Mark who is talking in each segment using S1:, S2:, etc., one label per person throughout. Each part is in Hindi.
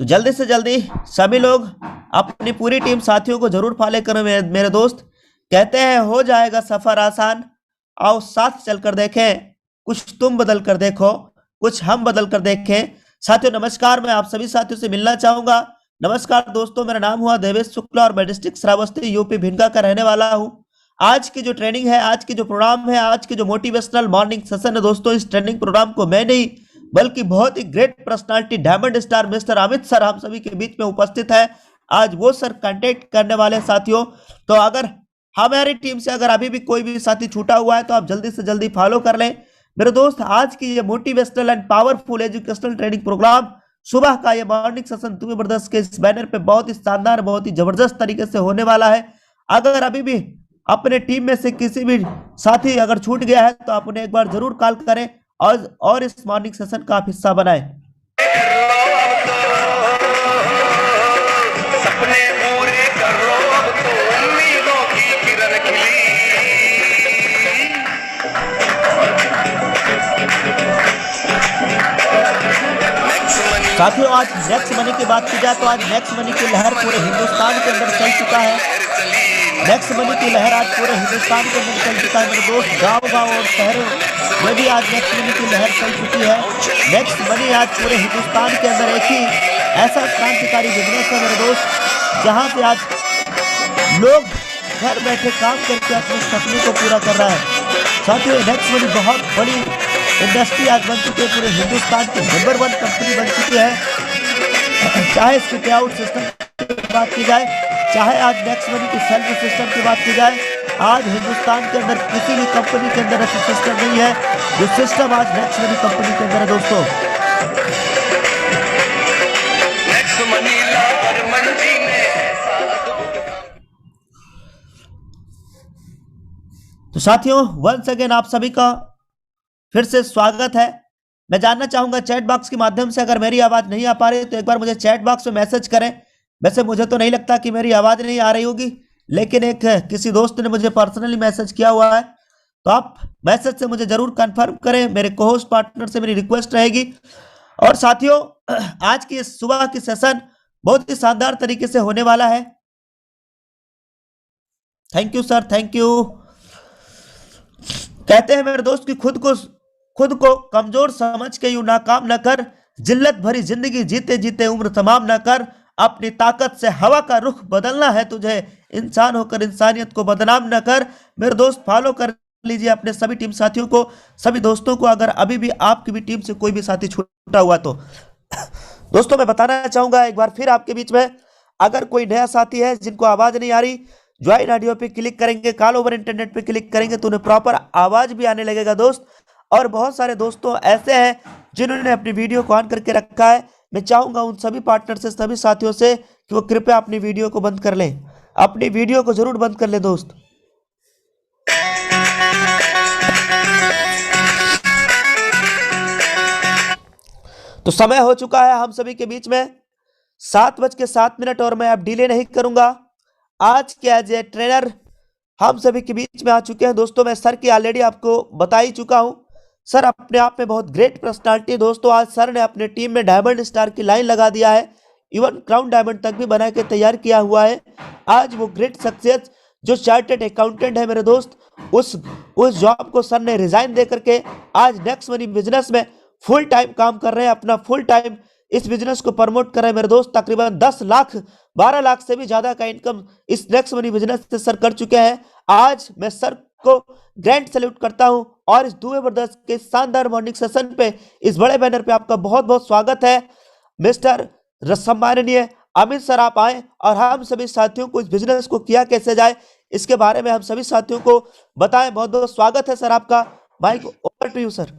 S1: जल्दी से जल्दी सभी लोग अपनी पूरी टीम साथियों को जरूर फॉलो करो मेरे दोस्त। कहते हैं हो जाएगा सफर आसान, आओ साथ चलकर देखें, कुछ तुम बदल कर देखो, कुछ हम बदल कर देखें। साथियों नमस्कार, मैं आप सभी साथियों से मिलना चाहूंगा। नमस्कार दोस्तों, मेरा नाम हुआ देवेश शुक्ला और मैं डिस्ट्रिक्ट श्रावस्ती यूपी भिनगा का रहने वाला हूं। आज की जो ट्रेनिंग है, आज की जो प्रोग्राम है, आज की जो मोटिवेशनल मॉर्निंग सेशन है दोस्तों, इस ट्रेनिंग प्रोग्राम को मैं नहीं बल्कि बहुत ही great personality diamond star mister Amit sir हम सभी के बीच में उपस्थित है। आज वो सर कांटेक्ट करने वाले साथियों। तो अगर हमारी टीम से अगर अभी भी कोई भी साथी छूटा हुआ है तो आप जल्दी से जल्दी फॉलो कर लें मेरे दोस्त। आज की ये motivational and powerful educational training programme, सुबह का ये मॉर्निंग सेशन तुम्हें जबरदस्त के इस बैनर पे बहुत ही शानदार, बहुत ही जबरदस्त तरीके से होने वाला है। अगर अभी भी अपने टीम में से किसी भी साथी अगर छूट गया है तो आप उन्हें एक बार जरूर कॉल करें और इस मॉर्निंग सेशन का आप हिस्सा बनाएं। साथियों आज नेक्स्ट मनी की बात की जाए तो आज नेक्स्ट मनी की लहर पूरे हिंदुस्तान के अंदर चल चुका है। नेक्स्ट मनी की लहर आज पूरे हिंदुस्तान के अंदर चल चुका है मेरे दोस्त। गांव और शहरों में भी आज नेक्स्ट मनी की लहर चल चुकी है। नेक्स्ट मनी आज पूरे हिंदुस्तान के अंदर एक ही ऐसा क्रांतिकारी बिजनेस है मेरे दोस्त, जहां पे आज लोग घर बैठे काम करके अपने सपने को पूरा कर रहा है। साथियों नेक्स्ट मनी बहुत बड़ी इंडस्ट्री आज बन चुकी है, पूरे हिंदुस्तान की नंबर 1 कंपनी बन चुकी है। चाहे इसके पे आउट सिस्टम की बात की जाए, चाहे आज नेक्स्ट मनी की सेल्फ सिस्टम की बात की जाए, आज हिंदुस्तान के अंदर किसी भी कंपनी के अंदर ऐसा सिस्टम नहीं है जो सिस्टम आज नेक्स्ट मनी कंपनी के अंदर है दोस्तों। तो साथियों वंस अगेन आप सभी का फिर से स्वागत है। मैं जानना चाहूंगा चैट बॉक्स के माध्यम से अगर मेरी आवाज नहीं आ पा रही तो एक बार मुझे चैट बॉक्स में मैसेज करें। वैसे मुझे तो नहीं लगता कि मेरी आवाज नहीं आ रही होगी, लेकिन एक किसी दोस्त ने मुझे पर्सनली मैसेज किया हुआ है, तो आप मैसेज से मुझे जरूर कंफर्म करें। मेरे कोहोस्ट पार्टनर से मेरी रिक्वेस्ट रहेगी। और साथियों आज की सुबह की सेशन बहुत ही शानदार तरीके से होने वाला है। Thank you sir, thank you. कहते हैं मेरे दोस्त कि खुद को कमजोर समझ के यूं नाकाम न कर, जिल्लत भरी जिंदगी जीते जीते उम्र तमाम न कर, अपनी ताकत से हवा का रुख बदलना है तुझे, इंसान होकर इंसानियत को बदनाम न कर। मेरे दोस्त फॉलो कर लीजिए अपने सभी टीम साथियों को, सभी दोस्तों को। अगर अभी भी आपकी भी टीम से कोई भी साथी छूटा हुआ तो दोस्तों मैं बताना चाहूंगा एक बार फिर आपके बीच में, अगर कोई नया साथी है जिनको आवाज नहीं आ रही, ज्वाइन ऑडियो पे क्लिक करेंगे, कॉल ओवर इंटरनेट पे क्लिक करेंगे तो उन्हें प्रॉपर आवाज भी आने लगेगा दोस्त। और बहुत सारे दोस्तों ऐसे हैं जिन्होंने अपनी वीडियो को ऑन करके रखा है। मैं चाहूंगा उन सभी पार्टनर से, सभी साथियों से कि वो कृपया अपनी वीडियो को बंद कर लें, अपनी वीडियो को जरूर बंद कर लें दोस्त। तो समय हो चुका है हम सभी के बीच में 7:07 और मैं अब डिले नहीं करूंगा। आज के एज ए ट्रेनर हम सभी के बीच में आ चुके हैं दोस्तों। मैं सर की ऑलरेडी आपको बता ही चुका हूं। सर अपने आप में बहुत ग्रेट पर्सनालिटी है दोस्तों। आज सर ने अपने टीम में डायमंड स्टार की लाइन लगा दिया है, इवन क्राउन डायमंड तक भी बना के तैयार किया हुआ है। आज वो ग्रेट सक्सेस जो चार्टर्ड अकाउंटेंट है मेरे दोस्त, उस जॉब को सर ने रिजाइन दे करके आज नेक्स्ट मनी बिजनेस में फुल टाइम काम कर रहे हैं, अपना फुल टाइम इस बिजनेस को प्रमोट कर रहे हैं मेरे दोस्त। तकरीबन 10 लाख 12 लाख से भी ज्यादा का इनकम इस नेक्स्ट मनी बिजनेस से सर कर चुके हैं। आज मैं सर को ग्रैंड सैल्यूट करता हूं और इस दुए ब्रदर्स के शानदार मॉर्निंग सेशन पे, इस बड़े बैनर पे आपका बहुत बहुत स्वागत है। मिस्टर सम्माननीय अमित सर आप आए और हम सभी साथियों को इस बिजनेस को किया कैसे जाए इसके बारे में हम सभी साथियों को बताएं। बहुत बहुत स्वागत है सर आपका। Mike over to you sir.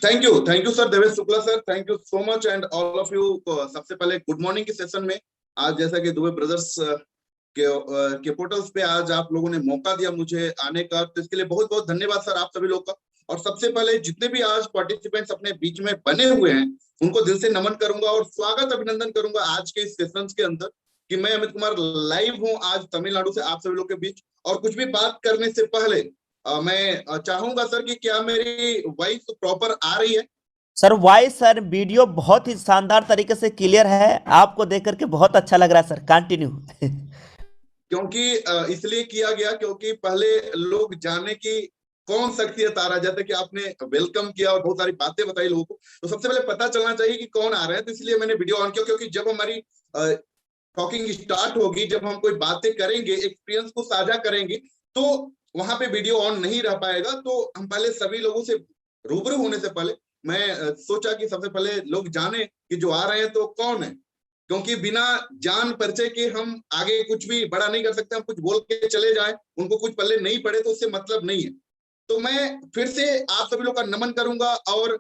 S2: Thank you sir Devesh Shukla sir, thank you so much and all of you. सबसे पहले गुड मॉर्निंग के सेशन में आज जैसा कि दुबे ब्रदर्स के पोर्टल्स पे आज आप लोगों ने मौका दिया मुझे आने का, तो इसके लिए बहुत बहुत धन्यवाद सर आप सभी लोग का। और सबसे पहले जितने भी आज पार्टिसिपेंट्स अपने बीच में बने हुए हैं उनको दिल से नमन करूंगा और स्वागत अभिनंदन करूंगा आज के इस सेशन के अंदर कि मैं अमित कुमार लाइव हूं आज तमिलनाडु से आप सभी लोग के बीच। और कुछ भी बात करने से पहले मैं चाहूंगा सर कि क्या मेरी वॉइस प्रॉपर आ रही है?
S1: सर वॉइस सर वीडियो बहुत ही शानदार तरीके से क्लियर है, आपको देख करके बहुत अच्छा लग रहा है सर, कंटिन्यू।
S2: क्योंकि इसलिए किया गया क्योंकि पहले लोग जाने की कौन शख्सियत आ रहा है, जैसे कि आपने वेलकम किया और बहुत सारी बातें बताई लोगों को, तो सबसे पहले पता चलना चाहिए कि कौन आ रहा है। तो इसलिए मैंने वीडियो ऑन किया, क्योंकि जब हमारी टॉकिंग स्टार्ट होगी, जब हम कोई बातें करेंगे, एक्सपीरियंस को साझा करेंगे, तो वहां पे वीडियो ऑन नहीं रह पाएगा। तो हम पहले सभी लोगों से रूबरू होने से पहले मैं सोचा कि सबसे पहले लोग जाने कि जो आ रहे हैं तो कौन है, क्योंकि बिना जान परिचय के हम आगे कुछ भी बड़ा नहीं कर सकते। हम कुछ बोल के चले जाएं, उनको कुछ पल्ले नहीं पड़े तो उससे मतलब नहीं है। तो मैं फिर से आप सभी लोग का नमन करूंगा, और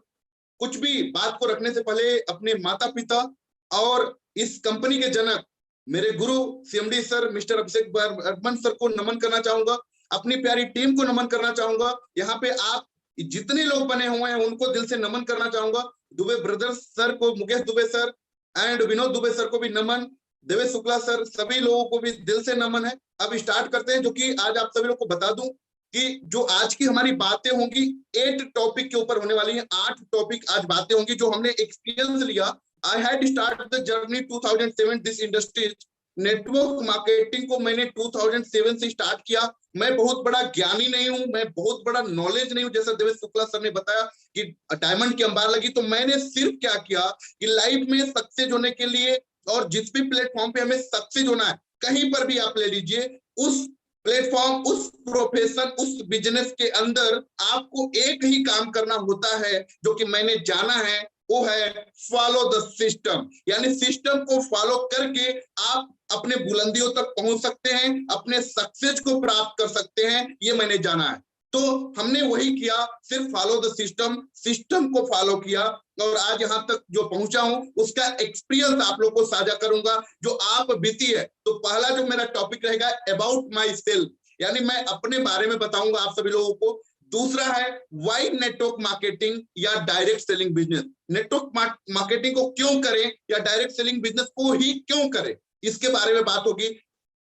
S2: कुछ भी बात को रखने से पहले अपने माता पिता और इस कंपनी के जनक मेरे गुरु सीएमडी सर मिस्टर अभिषेक बर्मन सर को नमन करना चाहूंगा। अपनी प्यारी टीम को नमन करना चाहूंगा। यहाँ पे आप जितने लोग बने हुए हैं उनको दिल से नमन करना चाहूंगा। दुबे ब्रदर्स सर को, Mukesh Dubey sir and Vinod Dubey sir को भी नमन, देवेश शुक्ला सर, सभी लोगों को भी दिल से नमन है। अब स्टार्ट करते हैं, जो कि आज आप सभी लोग को बता दूं कि जो आज की हमारी बातें होंगी 8 टॉपिक के ऊपर होने वाली हैं। 8 टॉपिक आज बातें होंगी जो हमने एक्सपीरियंस लिया। I had start the journey 2007 this industry. Network marketing को मैंने 2007 से स्टार्ट किया। मैं बहुत बड़ा ज्ञानी नहीं हूं, मैं बहुत बड़ा नॉलेज नहीं हूं, जैसा देवेश शुक्ला सर ने बताया कि डायमंड की अंबार लगी। तो मैंने सिर्फ क्या किया कि लाइफ में सक्सेस होने के लिए, और जिस भी प्लेटफॉर्म पे हमें सक्सेस होना है, कहीं पर भी आप ले लीजिए, उस प्लेटफॉर्म, उस प्रोफेशन, उस बिजनेस के अंदर आपको एक ही काम करना होता है जो कि मैंने जाना है, वो है फॉलो द सिस्टम। यानी सिस्टम को फॉलो करके आप अपने बुलंदियों तक पहुंच सकते हैं, अपने सक्सेस को प्राप्त कर सकते हैं, ये मैंने जाना है। तो हमने वही किया, सिर्फ फॉलो द सिस्टम, सिस्टम को फॉलो किया, और आज यहां तक जो पहुंचा हूं उसका एक्सपीरियंस आप लोगों को साझा करूंगा जो आप बीती है। तो पहला जो मेरा टॉपिक रहेगा अबाउट माई सेल्फ, यानी मैं अपने बारे में बताऊंगा आप सभी लोगों को। दूसरा है वाई नेटवर्क मार्केटिंग या direct selling business. Network marketing को क्यों करें या डायरेक्ट सेलिंग बिजनेस को ही क्यों करें, इसके बारे में बात होगी।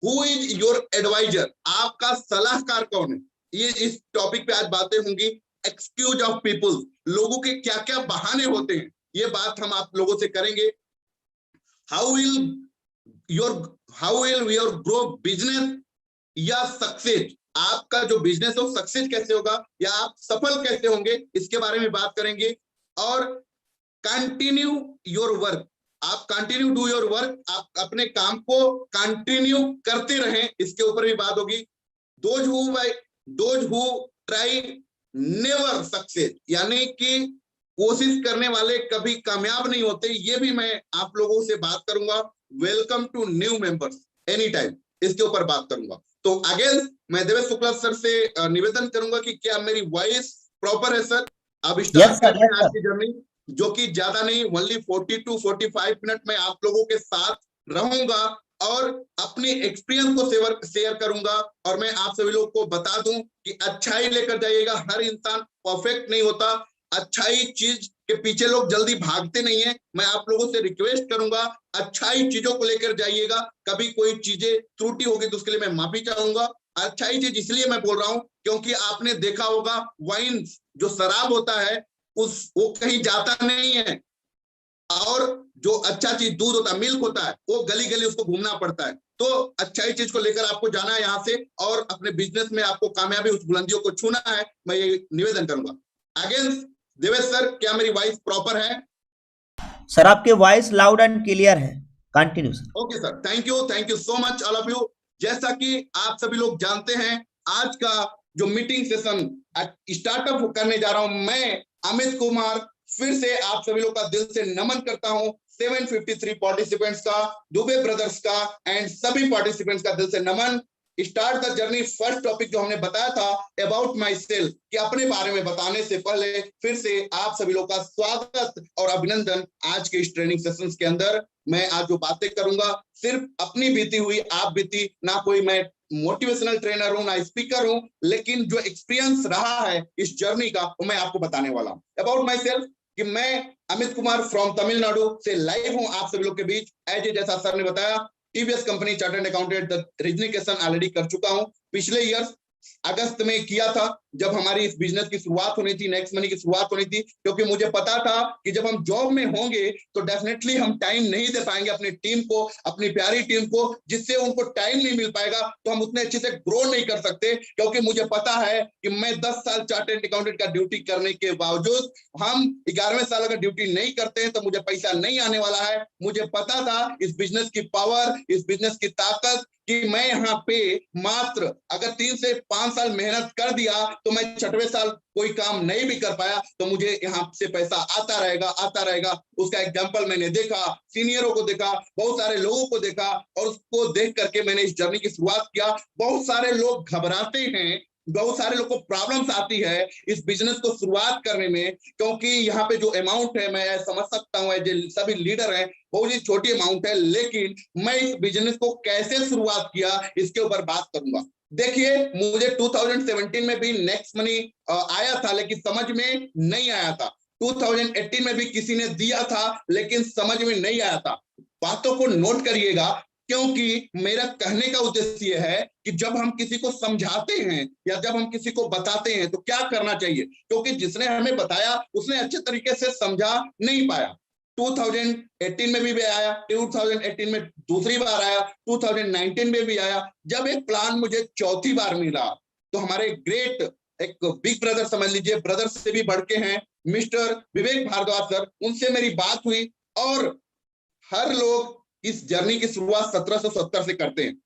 S2: हु इज योर एडवाइजर, आपका सलाहकार कौन है, ये इस टॉपिक पे आज बातें होंगी। एक्सक्यूज ऑफ पीपल, लोगों के क्या क्या बहाने होते हैं, ये बात हम आप लोगों से करेंगे। How will your grow business या सक्सेस, आपका जो बिजनेस हो सक्सेस कैसे होगा या आप सफल कैसे होंगे, इसके बारे में बात करेंगे। और कंटिन्यू योर वर्क, आप कंटिन्यू डू योर वर्क, आप अपने काम को कंटिन्यू करते रहें, इसके ऊपर भी बात होगी। Those who try never success, यानी कि कोशिश करने वाले कभी कामयाब नहीं होते, ये भी मैं आप लोगों से बात करूंगा। Welcome to new members any time, इसके ऊपर बात करूंगा। तो अगेन मैं देवेश शुक्ला सर से निवेदन करूंगा कि क्या मेरी वॉइस प्रॉपर है सर। अब स्टार्ट करते हैं आज की जर्नी, जो कि ज्यादा नहीं, ओनली 40 to 45 मिनट में आप लोगों के साथ रहूंगा और अपने एक्सपीरियंस को शेयर करूंगा। और मैं आप सभी लोग को बता दूं कि अच्छाई लेकर जाइएगा। हर इंसान परफेक्ट नहीं होता, अच्छाई चीज के पीछे लोग जल्दी भागते नहीं है। मैं आप लोगों से रिक्वेस्ट करूंगा, अच्छाई चीजों को लेकर जाइएगा। कभी कोई चीजें त्रुटि होगी तो उसके लिए मैं माफी चाहूंगा। अच्छाई चीज इसलिए मैं बोल रहा हूं क्योंकि आपने देखा होगा वाइन जो शराब होता है वो कहीं जाता नहीं है, और जो अच्छा चीज दूध होता है, मिल्क होता है, वो गली गली उसको घूमना पड़ता है। तो अच्छाई चीज को लेकर आपको जाना है यहाँ से, और अपने बिजनेस में आपको कामयाबी उस बुलंदियों को छूना है, मैं ये निवेदन करूंगा। अगेन देवेश सर, क्या मेरी वॉइस प्रॉपर है?
S1: सर आपके वॉइस लाउड एंड क्लियर है, continue sir.
S2: Okay sir, thank you so much all of you. जैसा कि आप सभी लोग जानते हैं, आज का जो मीटिंग सेशन स्टार्टअप करने जा रहा हूं, मैं अमित कुमार फिर से आप सभी लोग का दिल से नमन करता हूं। 753 पार्टिसिपेंट्स का, दुबे ब्रदर्स का एंड सभी पार्टिसिपेंट्स का दिल से नमन। Start the journey, first topic जो हमने बताया था अबाउट माई सेल्फ, कि अपने बारे में बताने से पहले फिर से आप सभी लोग का स्वागत और अभिनंदन आज के इस ट्रेनिंग सेशंस के अंदर। मैं आज जो बातें करूंगा सिर्फ अपनी बीती हुई, आप बीती ना, कोई मैं मोटिवेशनल ट्रेनर हूं ना स्पीकर हूं, लेकिन जो एक्सपीरियंस रहा है इस जर्नी का वो मैं आपको बताने वाला हूं। अबाउट माई सेल्फ, कि मैं अमित कुमार फ्रॉम तमिलनाडु से लाइव हूं आप सभी लोग के बीच। एज जैसा सर ने बताया, टीवीएस कंपनी चार्टर्ड अकाउंटेंट रीजनिकेशन ऑलरेडी कर चुका हूं। पिछले ईयर अगस्त में किया था, जब हमारी इस बिजनेस की शुरुआत होनी थी, नेक्स्ट मनी की शुरुआत होनी थी, क्योंकि मुझे पता था कि जब हम जॉब में होंगे तो डेफिनेटली हम टाइम नहीं दे पाएंगे अपनी टीम को, अपनी प्यारी टीम को, जिससे उनको टाइम नहीं मिल पाएगा तो हम उतने अच्छे से ग्रो नहीं कर सकते। क्योंकि मुझे पता है कि मैं 10 साल चार्टर्ड अकाउंटेंट का ड्यूटी करने के बावजूद हम 11वें साल अगर ड्यूटी नहीं करते हैं तो मुझे पैसा नहीं आने वाला है। मुझे पता था इस बिजनेस की पावर, इस बिजनेस की ताकत, कि मैं यहाँ पे मात्र अगर 3 से 5 साल मेहनत कर दिया तो मैं 6वें साल कोई काम नहीं भी कर पाया तो मुझे यहाँ से पैसा आता रहेगा। उसका एग्जांपल मैंने देखा, सीनियरों को देखा, बहुत सारे लोगों को देखा, और उसको देख करके मैंने इस जर्नी की शुरुआत किया। बहुत सारे लोग घबराते हैं, बहुत सारे लोग को प्रॉब्लम्स आती है इस बिजनेस को शुरुआत करने में, क्योंकि यहाँ पे जो अमाउंट है मैं समझ सकता हूँ, जो सभी लीडर हैं, बहुत ही छोटी अमाउंट है, लेकिन मैं इस बिजनेस को कैसे शुरुआत किया इसके ऊपर बात करूंगा। देखिए, मुझे 2017 में भी नेक्स्ट मनी आया था, लेकिन समझ में नहीं आया था। 2018 में भी किसी ने दिया था, लेकिन समझ में नहीं आया था। बातों को नोट करिएगा, क्योंकि मेरा कहने का उद्देश्य यह है कि जब हम किसी को समझाते हैं या जब हम किसी को बताते हैं तो क्या करना चाहिए, क्योंकि जिसने हमें बताया उसने अच्छे तरीके से समझा नहीं पाया। 2018 में भी आया, 2018 में दूसरी बार आया, 2019 में भी आया। जब एक प्लान मुझे चौथी बार मिला तो हमारे ग्रेट एक बिग ब्रदर, समझ लीजिए ब्रदर से भी बढ़ के हैं, मिस्टर विवेक भारद्वाज सर, उनसे मेरी बात हुई। और हर लोग इस जर्नी की शुरुआत 1770 से करते हैं,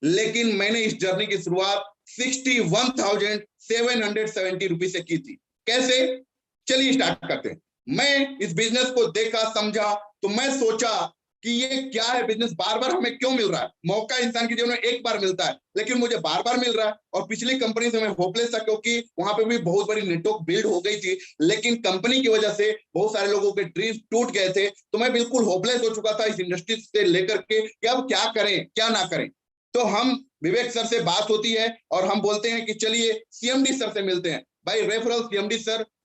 S2: लेकिन मैंने इस जर्नी की शुरुआत 61,770 रुपीज से की थी। कैसे? चलिए स्टार्ट करते हैं। मैं इस बिजनेस को देखा, समझा, तो मैं सोचा कि ये क्या है बिजनेस, बार बार हमें क्यों मिल रहा है? मौका इंसान के जीवन में एक बार मिलता है, लेकिन मुझे बार बार मिल रहा है। और पिछली कंपनी से मैं होपलेस था, क्योंकि वहां पे भी बहुत बड़ी नेटवर्क बिल्ड हो गई थी, लेकिन कंपनी की वजह से बहुत सारे लोगों के ड्रीम्स टूट गए थे। तो मैं बिल्कुल होपलेस हो चुका था इस इंडस्ट्री से लेकर के कि अब क्या करें क्या ना करें। तो हम विवेक सर से बात होती है और हम बोलते हैं कि चलिए सीएमडी सर से मिलते हैं। भाई रेफरल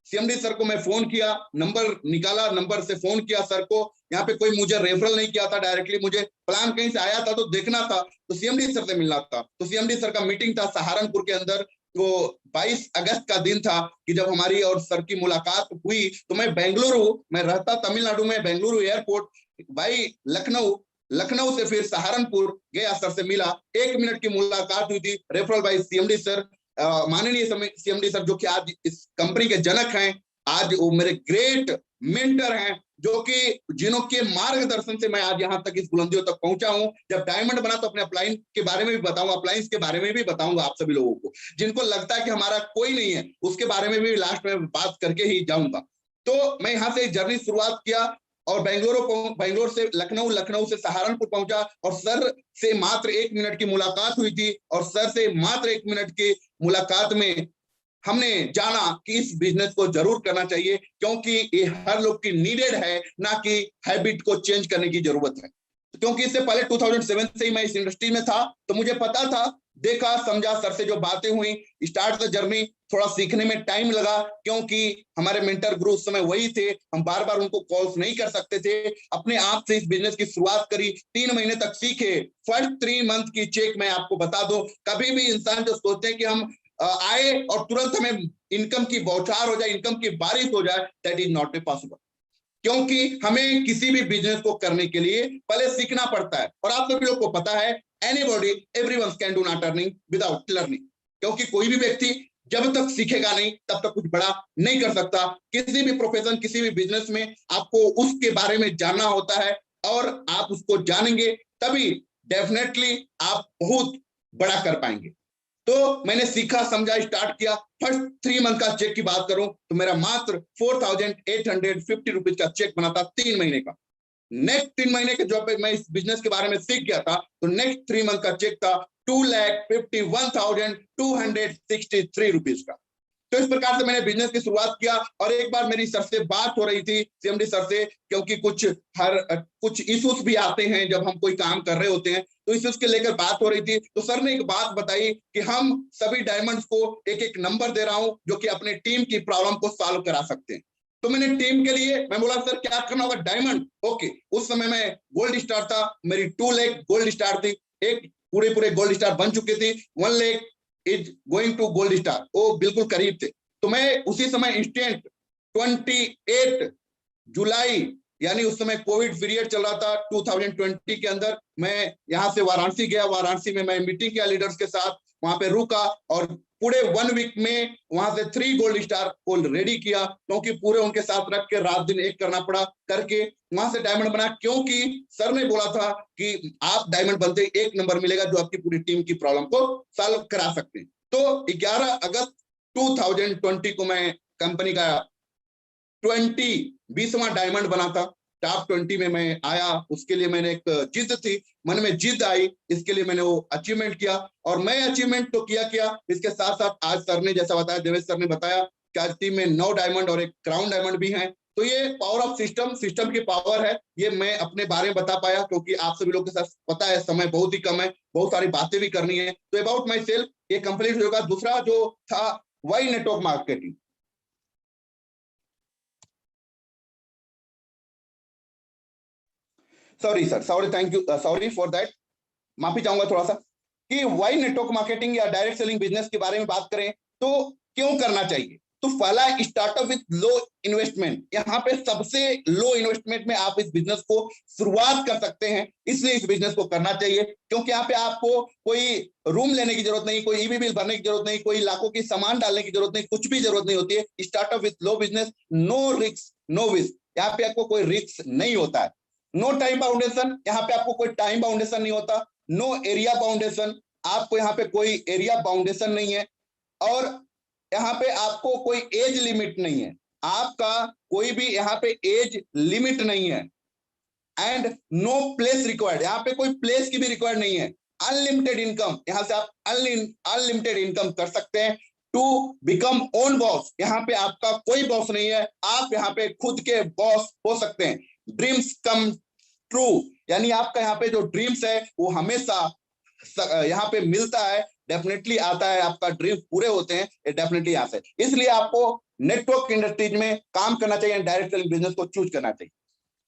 S2: सीएमडी सर को मैं फोन किया, नंबर निकाला, नंबर से फोन किया सर को। यहाँ पे कोई मुझे रेफरल नहीं किया था डायरेक्टली, मुझे प्लान कहीं से आया था तो देखना था, तो सीएमडी सर से मिलना था। तो सीएमडी सर का मीटिंग था सहारनपुर के अंदर। वो 22 अगस्त का दिन था कि जब हमारी और सर की मुलाकात हुई। तो मैं बेंगलुरु, मैं रहता तमिलनाडु में, बेंगलुरु एयरपोर्ट, भाई लखनऊ से फिर सहारनपुर गया, सर से मिला, 1 मिनट की मुलाकात हुई थी। रेफरल बाय सीएमडी सर, माननीय सीएमडी सर, जो कि आज इस कंपनी के जनक हैं, आज वो मेरे ग्रेट मेंटर हैं, जो कि जिन्हों के मार्गदर्शन से मैं आज यहाँ तक इस बुलंदियों तक पहुंचा हूं। जब डायमंड बना तो अपने अपलाइन के बारे में भी बताऊंगा, अप्लायंस के बारे में भी बताऊंगा आप सभी लोगों को। जिनको लगता है कि हमारा कोई नहीं है, उसके बारे में भी लास्ट में बात करके ही जाऊंगा। तो मैं यहाँ से जर्नी शुरुआत किया और बेंगलोर से लखनऊ, लखनऊ से सहारनपुर पहुंचा, और सर से मात्र 1 मिनट की मुलाकात हुई थी। और सर से मात्र 1 मिनट की मुलाकात में हमने जाना कि इस बिजनेस को जरूर करना चाहिए, क्योंकि ये हर लोग की नीडेड है, ना कि हैबिट को चेंज करने की जरूरत है। क्योंकि इससे पहले 2007 से ही मैं इस इंडस्ट्री में था, तो मुझे पता था, देखा, समझा, सर से जो बातें हुई, स्टार्ट द जर्नी। थोड़ा सीखने में टाइम लगा, क्योंकि हमारे मेंटर गुरु उस समय वही थे, हम बार बार उनको कॉल्स नहीं कर सकते थे। अपने आप से इस बिजनेस की शुरुआत करी, 3 महीने तक सीखे। फर्स्ट 3 मंथ की चेक मैं आपको बता दूं, कभी भी इंसान जो सोचते हैं कि हम आए और तुरंत हमें इनकम की बौछार हो जाए, इनकम की बारिश हो जाए, that is not a possible. क्योंकि हमें किसी भी बिजनेस को करने के लिए पहले सीखना पड़ता है। और आप सभी लोग को पता है, anybody, everyone can do not earning without learning. क्योंकि कोई भी व्यक्ति जब तक सीखेगा नहीं तब तक कुछ बड़ा नहीं कर सकता। किसी भी प्रोफेशन, किसी भी बिजनेस में आपको उसके बारे में जानना होता है, और आप उसको जानेंगे तभी डेफिनेटली आप बहुत बड़ा कर पाएंगे। तो मैंने सीखा, समझा, स्टार्ट किया। फर्स्ट 3 मंथ का चेक की बात करूं तो मेरा मात्र 4,850 रुपीज का चेक बना था 3 महीने का। नेक्स्ट 3 महीने के जब मैं इस बिजनेस के बारे में सीख गया था, तो नेक्स्ट 3 मंथ का चेक था 2,51,263 रुपीज का। तो इस प्रकार से मैंने बिजनेस की शुरुआत किया। और एक बार मेरी सर से बात हो रही थी, सीएमडी सर से, क्योंकि कुछ इश्यूज भी आते हैं जब हम कोई काम कर रहे होते हैं, तो इश्यूज के लेकर बात हो रही थी। तो सर ने एक बात बताई कि हम सभी डायमंड्स को एक एक नंबर दे रहा हूं, जो कि अपने टीम की प्रॉब्लम को सॉल्व करा सकते हैं। तो मैंने टीम के लिए मैं बोला, सर क्या करना होगा? Diamond, okay. उस समय मैं गोल्ड स्टार था, मेरी 2 लाख गोल्ड स्टार थी, एक पूरे गोल्ड स्टार बन चुकी थी, 1 lakh is going to gold star, वो बिल्कुल करीब थे। तो मैं उसी समय इंस्टेंट 28 जुलाई, यानी उस समय कोविड पीरियड चल रहा था 2020 के अंदर, मैं यहाँ से वाराणसी गया। वाराणसी में मैं मीटिंग किया लीडर्स के साथ, वहां पे रुका और पूरे 1 वीक में वहां से 3 गोल्ड स्टार को रेडी किया, क्योंकि पूरे उनके साथ रख के रात दिन एक करना पड़ा, करके वहां से डायमंड बना। क्योंकि सर ने बोला था कि आप डायमंड बनते 1 नंबर मिलेगा जो आपकी पूरी टीम की प्रॉब्लम को सॉल्व करा सकते हैं। तो 11 अगस्त 2020 को मैं कंपनी का 20वां डायमंड बना था। टॉप 20 में मैं आया, उसके लिए मैंने एक जिद थी, मन में जिद आई, इसके लिए मैंने वो अचीवमेंट किया। और मैं अचीवमेंट तो किया, इसके साथ साथ आज सर ने जैसा बताया, देवेश सर ने बताया कि आज टीम में 9 डायमंड और 1 क्राउन डायमंड भी है। तो ये पावर ऑफ सिस्टम की पावर है, ये मैं अपने बारे में बता पाया, क्योंकि आप सभी लोग के साथ पता है समय बहुत ही कम है, बहुत सारी बातें भी करनी है। तो अबाउट माई सेल्फ ये कंप्लीट होगा। दूसरा जो था why network marketing. Sorry sir, sorry, thank you, sorry for that, माफी चाहूंगा थोड़ा सा। कि वाई नेटवर्क मार्केटिंग या डायरेक्ट सेलिंग बिजनेस के बारे में बात करें तो क्यों करना चाहिए। तो पहला, स्टार्टअप विद लो इन्वेस्टमेंट। यहाँ पे सबसे लो इन्वेस्टमेंट में आप इस बिजनेस को शुरुआत कर सकते हैं, इसलिए इस बिजनेस को करना चाहिए। क्योंकि यहाँ पे आपको कोई रूम लेने की जरूरत नहीं, कोई ईबी बिल भरने की जरूरत नहीं, कोई लाखों की सामान डालने की जरूरत नहीं, कुछ भी जरूरत नहीं होती है। Startup with low business, no risk no whisk, यहाँ पे आपको कोई रिस्क नहीं होता है। नो टाइम बाउंडेशन, यहाँ पे आपको कोई टाइम बाउंडेशन नहीं होता। नो एरिया बाउंडेशन, आपको यहाँ पे कोई एरिया बाउंडेशन नहीं है। और यहाँ पे आपको कोई एज लिमिट नहीं है, आपका कोई भी यहाँ पे एज लिमिट नहीं है। एंड नो प्लेस रिक्वायर्ड, यहाँ पे कोई प्लेस की भी रिक्वायर्ड नहीं है। अनलिमिटेड इनकम, यहाँ से आप अनलिमिटेड इनकम कर सकते हैं। टू बिकम ओन बॉस, यहाँ पे आपका कोई बॉस नहीं है, आप यहाँ पे खुद के बॉस हो सकते हैं। ड्रीम्स कम ट्रू, यानी आपका यहाँ पे जो ड्रीम्स है वो हमेशा यहाँ पे मिलता है, डेफिनेटली आता है, आपका ड्रीम्स पूरे होते हैं, ये डेफिनेटली आता है। इसलिए आपको नेटवर्क इंडस्ट्रीज में काम करना चाहिए, डायरेक्ट सेलिंग बिजनेस को चूज करना चाहिए।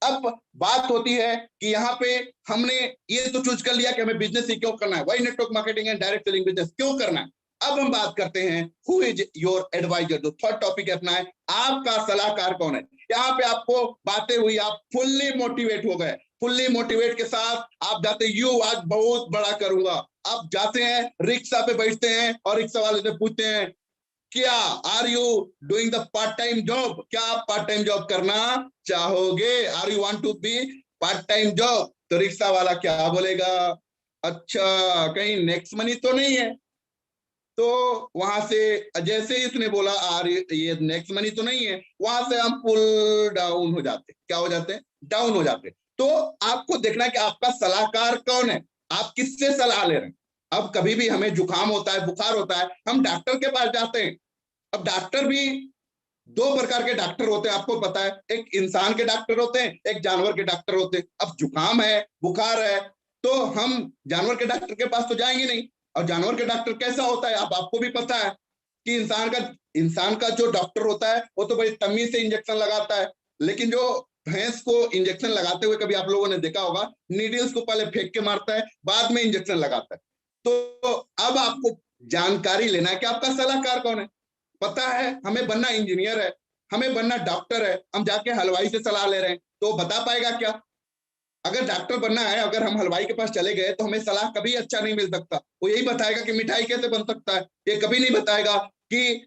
S2: अब बात होती है कि यहाँ पे हमने ये तो चूज कर लिया कि हमें बिजनेस ही क्यों करना है, why network marketing and direct selling business क्यों करना है। अब हम बात करते हैं हु इज योर एडवाइजर, जो थर्ड टॉपिक अपना है, आपका सलाहकार कौन है। यहाँ पे आपको बातें हुई, आप फुल्ली मोटिवेट हो गए, फुल्ली मोटिवेट के साथ आप जाते, यू आज बहुत बड़ा करूंगा। आप जाते हैं, रिक्शा पे बैठते हैं और रिक्शा वाले से पूछते हैं क्या are you doing the part time job, क्या आप पार्ट टाइम जॉब करना चाहोगे, are you want to be part time job. तो रिक्शा वाला क्या बोलेगा, अच्छा कहीं नेक्स्ट मनी तो नहीं है। तो वहां से जैसे ही इसने बोला आर ये नेक्स्ट मनी तो नहीं है, वहां से हम पुल डाउन हो जाते, क्या हो जाते हैं, डाउन हो जाते। तो आपको देखना है कि आपका सलाहकार कौन है, आप किससे सलाह ले रहे हैं। अब कभी भी हमें जुकाम होता है, बुखार होता है, हम डॉक्टर के पास जाते हैं। अब डॉक्टर भी 2 प्रकार के डॉक्टर होते हैं, आपको पता है, एक इंसान के डॉक्टर होते हैं, एक जानवर के डॉक्टर होते हैं। अब जुकाम है, बुखार है, तो हम जानवर के डॉक्टर के पास तो जाएंगे नहीं। और जानवर के डॉक्टर कैसा होता है, आपको भी पता है कि इंसान का जो डॉक्टर होता है वो तो बड़ी तमीज से इंजेक्शन लगाता है, लेकिन जो भैंस को इंजेक्शन लगाते हुए कभी आप लोगों ने देखा होगा, नीडल्स को पहले फेंक के मारता है, बाद में इंजेक्शन लगाता है। तो अब आपको जानकारी लेना है कि आपका सलाहकार कौन है। पता है हमें बनना इंजीनियर है, हमें बनना डॉक्टर है, हम जाके हलवाई से सलाह ले रहे हैं, तो बता पाएगा क्या। अगर डॉक्टर बनना है, अगर हम हलवाई के पास चले गए तो हमें सलाह कभी अच्छा नहीं मिल सकता। वो यही बताएगा कि मिठाई कैसे बन सकता है, ये कभी नहीं बताएगा कि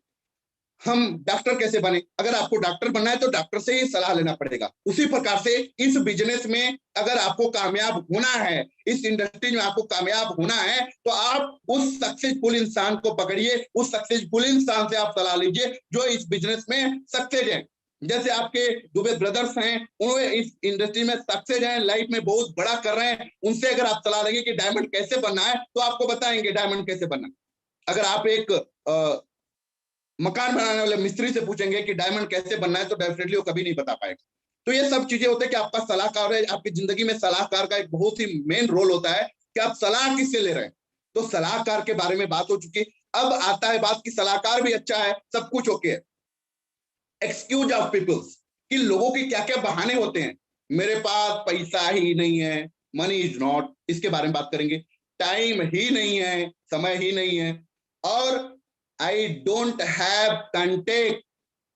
S2: हम डॉक्टर कैसे बने। अगर आपको डॉक्टर बनना है तो डॉक्टर से ही सलाह लेना पड़ेगा। उसी प्रकार से इस बिजनेस में अगर आपको कामयाब होना है, इस इंडस्ट्री में आपको कामयाब होना है, तो आप उस सक्सेसफुल इंसान को पकड़िए, उस सक्सेसफुल इंसान से आप सलाह लीजिए जो इस बिजनेस में सक्सेस है। जैसे आपके दुबे ब्रदर्स हैं, उन्हें इस इंडस्ट्री में सक्सेस है, लाइफ में बहुत बड़ा कर रहे हैं, उनसे अगर आप सलाह लेंगे कि डायमंड कैसे बनना है, तो आपको बताएंगे डायमंड कैसे बनना। अगर आप एक मकान बनाने वाले मिस्त्री से पूछेंगे कि डायमंड कैसे बनना है, तो डेफिनेटली वो कभी नहीं बता पाएगा। तो ये सब चीजें होते हैं कि आपका सलाहकार है, आपकी जिंदगी में सलाहकार का एक बहुत ही मेन रोल होता है कि आप सलाह किससे ले रहे हैं। तो सलाहकार के बारे में बात हो चुकी। अब आता है बात कि सलाहकार भी अच्छा है, सब कुछ ओके है। एक्सक्यूज ऑफ पीपल्स, कि लोगों के क्या क्या बहाने होते हैं। मेरे पास पैसा ही नहीं है, मनी इज नॉट, इसके बारे में बात करेंगे। टाइम ही नहीं है, समय ही नहीं है, और I don't have contact,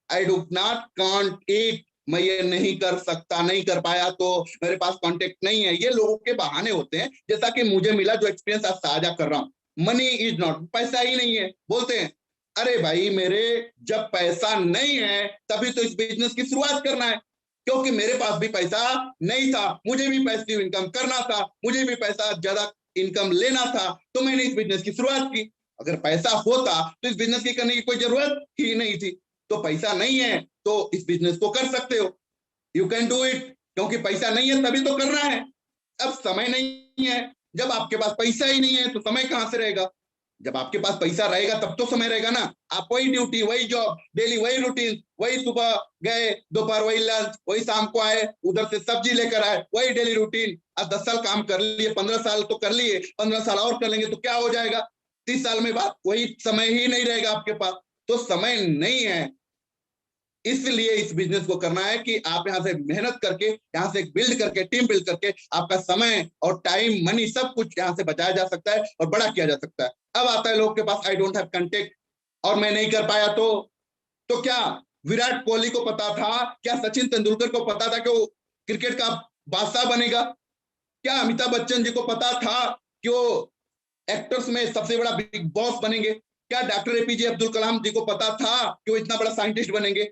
S2: I do not can't it, मैं ये नहीं कर सकता, नहीं कर पाया तो मेरे पास कांटेक्ट नहीं है, ये लोगों के बहाने होते हैं। जैसा कि मुझे मिला, जो एक्सपीरियंस आज साझा कर रहा हूं, मनी इज नॉट, पैसा ही नहीं है, बोलते हैं अरे भाई मेरे जब पैसा नहीं है तभी तो इस बिजनेस की शुरुआत करना है, क्योंकि मेरे पास भी पैसा नहीं था, मुझे भी पैसिव इनकम करना था, मुझे भी पैसा ज्यादा इनकम लेना था, तो मैंने इस बिजनेस की शुरुआत की। अगर पैसा होता तो इस बिजनेस की करने की कोई जरूरत ही नहीं थी। तो पैसा नहीं है तो इस बिजनेस को कर सकते हो, यू कैन डू इट, क्योंकि पैसा नहीं है तभी तो करना है। अब समय नहीं है, जब आपके पास पैसा ही नहीं है तो समय कहां से रहेगा? जब आपके पास पैसा रहेगा तब तो समय रहेगा ना। आप वही ड्यूटी, वही जॉब, डेली वही रूटीन, वही सुबह गए, दोपहर वही लंच, वही शाम को आए, उधर से सब्जी लेकर आए, वही डेली रूटीन। अब 10 साल काम कर लिए, 15 साल तो कर लिए, 15 साल और कर लेंगे तो क्या हो जाएगा? 30 साल में बात वही समय ही नहीं रहेगा आपके पास। तो समय नहीं है, इसलिए इस बिजनेस को करना है कि आप यहां से मेहनत करके, यहां से बिल्ड करके, टीम बिल्ड करके आपका समय और टाइम, मनी सब कुछ यहां से बचाया जा सकता है और बड़ा किया जा सकता है। अब आता है लोग के पास आई डोंट हैव कंटेक्ट और मैं नहीं कर पाया तो क्या विराट कोहली को पता था, क्या सचिन तेंदुलकर को पता था कि वो क्रिकेट का बादशाह बनेगा? क्या अमिताभ बच्चन जी को पता था कि वो एक्टर्स में सबसे बड़ा बिग बॉस बनेंगे? क्या डॉक्टर एपीजे अब्दुल कलाम जी को पता था कि वो इतना बड़ा साइंटिस्ट बनेंगे?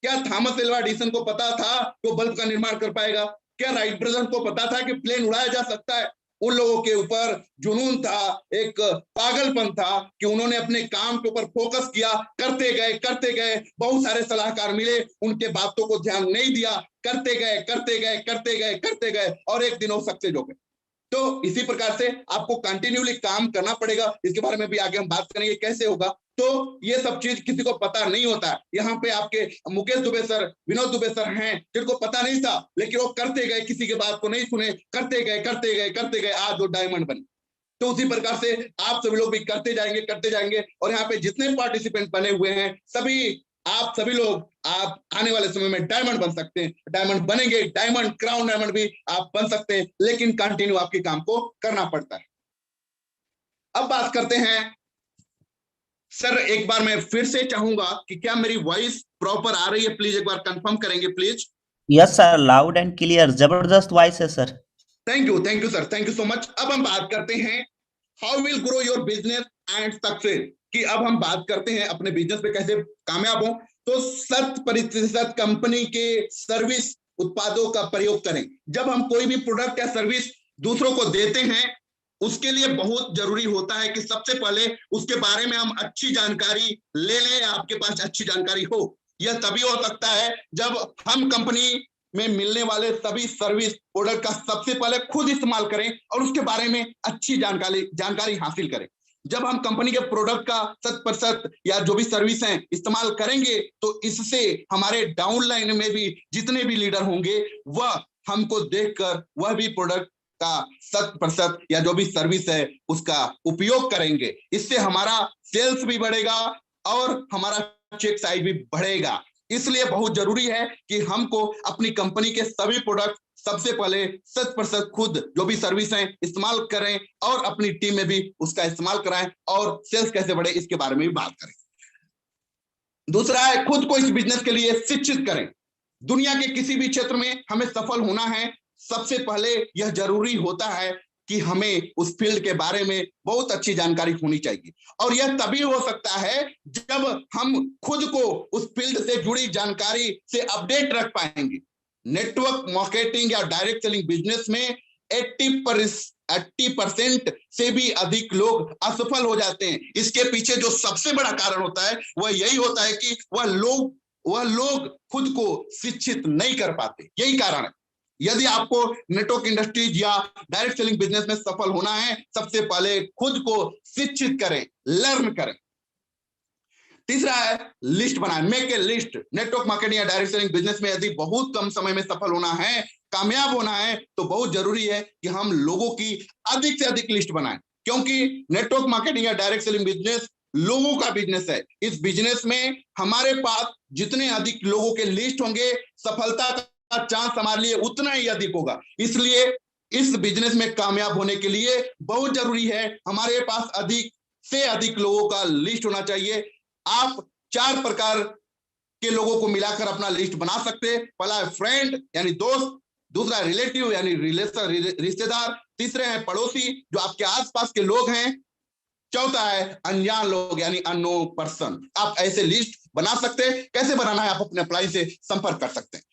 S2: क्या थॉमस एल्वा एडिसन को पता था कि वो बल्ब का निर्माण कर पाएगा? क्या राइट ब्रदर्स को पता था कि प्लेन उड़ाया जा सकता है? उन लोगों के ऊपर जुनून था, एक पागलपन था कि उन्होंने अपने काम के ऊपर फोकस किया, करते गए, बहुत सारे सलाहकार मिले, उनके बातों को ध्यान नहीं दिया, करते गए और एक दिन वो सक्सेस हो गए। तो इसी प्रकार से आपको कंटिन्यूली काम करना पड़ेगा। इसके बारे में भी आगे हम बात करेंगे कैसे होगा। तो ये सब चीज किसी को पता नहीं होता है। यहाँ पे आपके मुकेश दुबे सर, विनोद दुबे सर हैं जिनको पता नहीं था, लेकिन वो करते गए, किसी की बात को नहीं सुने, करते गए, आज वो डायमंड बने। तो उसी प्रकार से आप सभी लोग भी करते जाएंगे और यहाँ पे जितने पार्टिसिपेंट बने हुए हैं, आप सभी लोग आप आने वाले समय में डायमंड बन सकते हैं, डायमंड बनेंगे, डायमंड, क्राउन डायमंड भी आप बन सकते हैं, लेकिन कंटिन्यू आपके काम को करना पड़ता है। अब बात करते हैं सर, एक बार मैं फिर से चाहूंगा कि क्या मेरी वॉइस प्रॉपर आ रही है, प्लीज एक बार कंफर्म करेंगे please.
S1: Yes sir, loud and clear, जबरदस्त वॉइस है sir.
S2: Thank you sir, thank you so much. अब हम बात करते हैं how will grow your business and success, कि अब हम बात करते हैं अपने बिजनेस पे कैसे कामयाब हो। तो 100% कंपनी के सर्विस उत्पादों का प्रयोग करें। जब हम कोई भी प्रोडक्ट या सर्विस दूसरों को देते हैं, उसके लिए बहुत जरूरी होता है कि सबसे पहले उसके बारे में हम अच्छी जानकारी ले लें, आपके पास अच्छी जानकारी हो। यह तभी हो सकता है जब हम कंपनी में मिलने वाले सभी सर्विस प्रोडक्ट का सबसे पहले खुद इस्तेमाल करें और उसके बारे में अच्छी जानकारी हासिल करें। जब हम कंपनी के प्रोडक्ट का 100% या जो भी सर्विस है इस्तेमाल करेंगे, तो इससे हमारे डाउनलाइन में भी जितने भी लीडर होंगे, वह हमको देखकर वह भी प्रोडक्ट का 100% या जो भी सर्विस है उसका उपयोग करेंगे। इससे हमारा सेल्स भी बढ़ेगा और हमारा चेक साइज भी बढ़ेगा। इसलिए बहुत जरूरी है कि हमको अपनी कंपनी के सभी प्रोडक्ट सबसे पहले 100% खुद जो भी सर्विस है इस्तेमाल करें और अपनी टीम में भी उसका इस्तेमाल कराएं और सेल्स कैसे बढ़े इसके बारे में भी बात करें। दूसरा है, खुद को इस बिजनेस के लिए शिक्षित करें। दुनिया के किसी भी क्षेत्र में हमें सफल होना है, सबसे पहले यह जरूरी होता है कि हमें उस फील्ड के बारे में बहुत अच्छी जानकारी होनी चाहिए। और यह तभी हो सकता है जब हम खुद को उस फील्ड से जुड़ी जानकारी से अपडेट रख पाएंगे। नेटवर्क मार्केटिंग या डायरेक्ट सेलिंग बिजनेस में 80% से भी अधिक लोग असफल हो जाते हैं। इसके पीछे जो सबसे बड़ा कारण होता है वह यही होता है कि वह लोग खुद को शिक्षित नहीं कर पाते। यही कारण है। यदि आपको नेटवर्क इंडस्ट्रीज या डायरेक्ट सेलिंग बिजनेस में सफल होना है, सबसे पहले खुद को शिक्षित करें, लर्न करें। तीसरा है, लिस्ट बनाएं, make a list. Network marketing या डायरेक्ट सेलिंग बिजनेस में यदि बहुत कम समय में सफल होना है, कामयाब होना है, तो बहुत जरूरी है कि हम लोगों की अधिक से अधिक लिस्ट बनाएं, क्योंकि नेटवर्क मार्केटिंग या डायरेक्ट सेलिंग बिजनेस लोगों का बिजनेस है। इस बिजनेस में हमारे पास जितने अधिक लोगों के लिस्ट होंगे, सफलता का चांस हमारे लिए उतना ही अधिक होगा। इसलिए इस बिजनेस में कामयाब होने के लिए बहुत जरूरी है हमारे पास अधिक से अधिक लोगों का लिस्ट होना चाहिए। आप 4 प्रकार के लोगों को मिलाकर अपना लिस्ट बना सकते हैं। पहला है फ्रेंड यानी दोस्त, दूसरा रिलेटिव यानी रिश्तेदार, तीसरे हैं पड़ोसी जो आपके आसपास के लोग हैं, चौथा है अनजान लोग यानी अननोन पर्सन। आप ऐसे लिस्ट बना सकते हैं। कैसे बनाना है, आप अपने अप्लाई से संपर्क कर सकते हैं।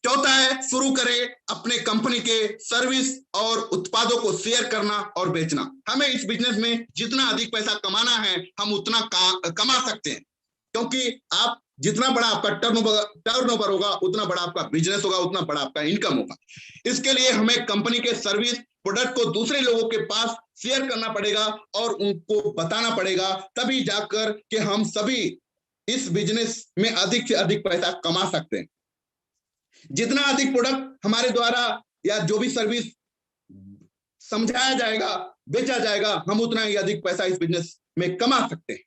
S2: चौथा है शुरू करें अपने कंपनी के सर्विस और उत्पादों को शेयर करना और बेचना। हमें इस बिजनेस में जितना अधिक पैसा कमाना है हम उतना कमा सकते हैं, क्योंकि आप जितना बड़ा आपका टर्नओवर होगा उतना बड़ा आपका बिजनेस होगा, उतना बड़ा आपका इनकम होगा। इसके लिए हमें कंपनी के सर्विस प्रोडक्ट को दूसरे लोगों के पास शेयर करना पड़ेगा और उनको बताना पड़ेगा, तभी जाकर के हम सभी इस बिजनेस में अधिक से अधिक पैसा कमा सकते हैं। जितना अधिक प्रोडक्ट हमारे द्वारा या जो भी सर्विस समझाया जाएगा, बेचा जाएगा, हम उतना ही अधिक पैसा इस बिजनेस में कमा सकते हैं।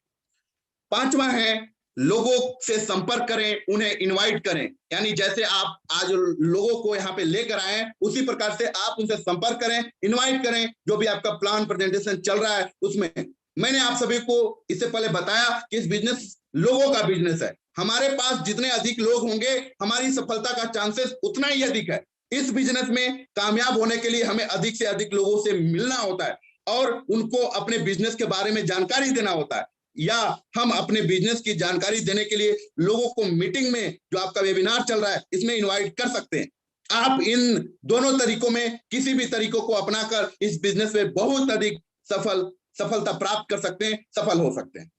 S2: पांचवा है लोगों से संपर्क करें, उन्हें इनवाइट करें। यानी जैसे आप आज लोगों को यहाँ पे लेकर आए उसी प्रकार से आप उनसे संपर्क करें, इनवाइट करें। जो भी आपका प्लान प्रेजेंटेशन चल रहा है उसमें मैंने आप सभी को इससे पहले बताया कि इस बिजनेस लोगों का बिजनेस है। हमारे पास जितने अधिक लोग होंगे हमारी सफलता का चांसेस उतना ही अधिक है। इस बिजनेस में कामयाब होने के लिए हमें अधिक से अधिक लोगों से मिलना होता है और उनको अपने बिजनेस के बारे में जानकारी देना होता है, या हम अपने बिजनेस की जानकारी देने के लिए लोगों को मीटिंग में, जो आपका वेबिनार चल रहा है, इसमें इनवाइट कर सकते हैं। आप इन दोनों तरीकों में किसी भी तरीकों को अपनाकर इस बिजनेस में बहुत अधिक सफलता प्राप्त कर सकते हैं, सफल हो सकते हैं।